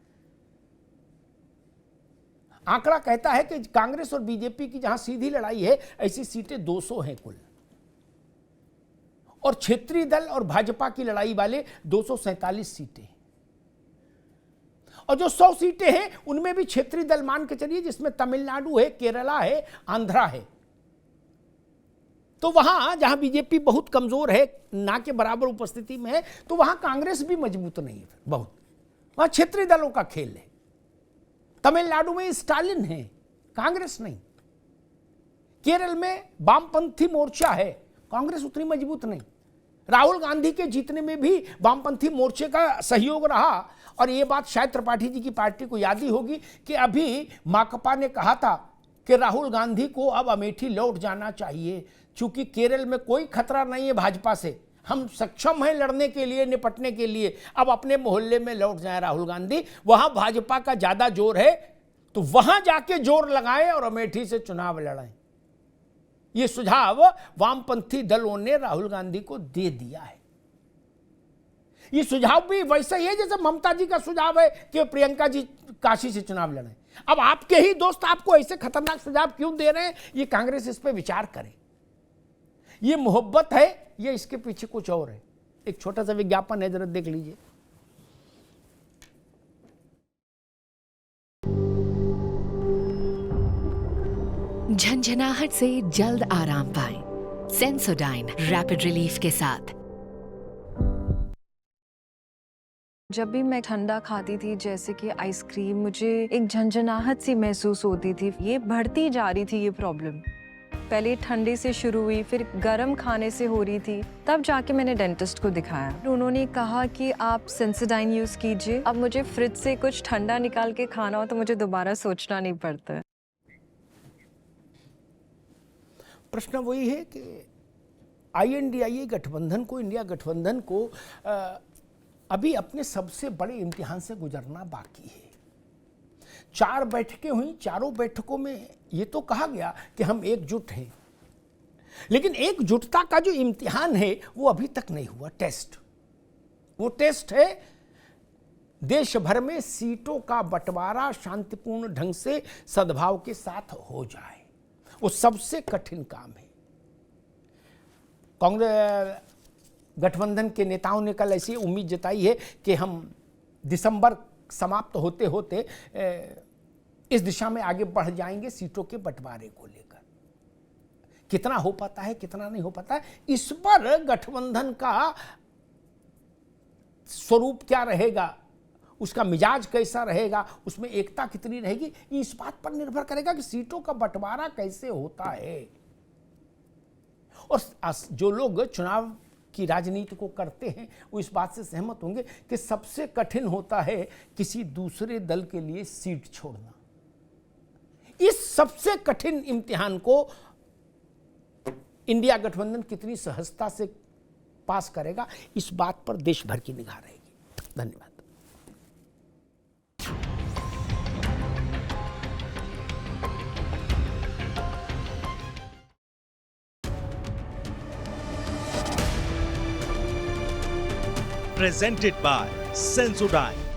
Speaker 4: आंकड़ा कहता है कि कांग्रेस और बीजेपी की जहां सीधी लड़ाई है, ऐसी सीटें 200 हैं कुल, और क्षेत्रीय दल और भाजपा की लड़ाई वाले 247 सीटें। और जो 100 सीटें हैं उनमें भी क्षेत्रीय दल मान के चलिए, जिसमें तमिलनाडु है, केरला है, आंध्रा है। तो वहां जहां बीजेपी बहुत कमजोर है, ना के बराबर उपस्थिति में है, तो वहां कांग्रेस भी मजबूत नहीं है बहुत, वहां क्षेत्रीय दलों का खेल है। तमिलनाडु में स्टालिन है, कांग्रेस नहीं। केरल में वामपंथी मोर्चा है, कांग्रेस उतनी मजबूत नहीं। राहुल गांधी के जीतने में भी वामपंथी मोर्चे का सहयोग रहा। और यह बात शायद त्रिपाठी जी की पार्टी को याद ही होगी कि अभी माकपा ने कहा था कि राहुल गांधी को अब अमेठी लौट जाना चाहिए, क्योंकि केरल में कोई खतरा नहीं है भाजपा से, हम सक्षम हैं लड़ने के लिए, निपटने के लिए, अब अपने मोहल्ले में लौट जाए राहुल गांधी, वहां भाजपा का ज्यादा जोर है, तो वहां जाके जोर लगाएं और अमेठी से चुनाव लड़ें। यह सुझाव वामपंथी दलों ने राहुल गांधी को दे दिया है। यह सुझाव भी वैसा ही है जैसे ममता जी का सुझाव है कि प्रियंका जी काशी से चुनाव लड़ें। अब आपके ही दोस्त आपको ऐसे खतरनाक सुझाव क्यों दे रहे हैं, ये कांग्रेस इस पर विचार करे। ये मोहब्बत है, ये इसके पीछे कुछ और है। एक छोटा सा विज्ञापन है, जरा देख लीजिए।
Speaker 1: झंझनाहट से जल्द आराम पाएं सेंसोडाइन रैपिड रिलीफ के साथ।
Speaker 2: जब भी मैं ठंडा खाती थी, जैसे कि आइसक्रीम, मुझे एक झंझनाहट सी महसूस होती थी। ये बढ़ती जा रही थी ये प्रॉब्लम। पहले ठंडे से शुरू हुई, फिर गर्म खाने से हो रही थी, तब जाके मैंने डेंटिस्ट को दिखाया। उन्होंने कहा कि आप सेंसोडाइन यूज़ कीजिए। अब मुझे फ्रिज से कुछ ठंडा निकाल के खाना हो तो मुझे दोबारा सोचना नहीं पड़ता।
Speaker 4: प्रश्न वही है कि INDIA गठबंधन को, इंडिया गठबंधन को अभी अपने सबसे बड़े इम्तिहान से गुजरना बाकी है। 4 बैठकें हुई, चारों बैठकों में ये तो कहा गया कि हम एकजुट हैं, लेकिन एकजुटता का जो इम्तिहान है वो अभी तक नहीं हुआ। टेस्ट, वो टेस्ट है देश भर में सीटों का बंटवारा शांतिपूर्ण ढंग से सद्भाव के साथ हो जाए। वो सबसे कठिन काम है। कांग्रेस गठबंधन के नेताओं ने कल ऐसी उम्मीद जताई है कि हम दिसंबर समाप्त होते होते इस दिशा में आगे बढ़ जाएंगे सीटों के बंटवारे को लेकर। कितना हो पाता है, कितना नहीं हो पाता है, इस पर गठबंधन का स्वरूप क्या रहेगा, उसका मिजाज कैसा रहेगा, उसमें एकता कितनी रहेगी, इस बात पर निर्भर करेगा कि सीटों का बंटवारा कैसे होता है। और जो लोग चुनाव की राजनीति को करते हैं वो इस बात से सहमत होंगे कि सबसे कठिन होता है किसी दूसरे दल के लिए सीट छोड़ना। इस सबसे कठिन इम्तिहान को इंडिया गठबंधन कितनी सहजता से पास करेगा, इस बात पर देश भर की निगाह रहेगी। धन्यवाद।
Speaker 3: presented by Sensodyne।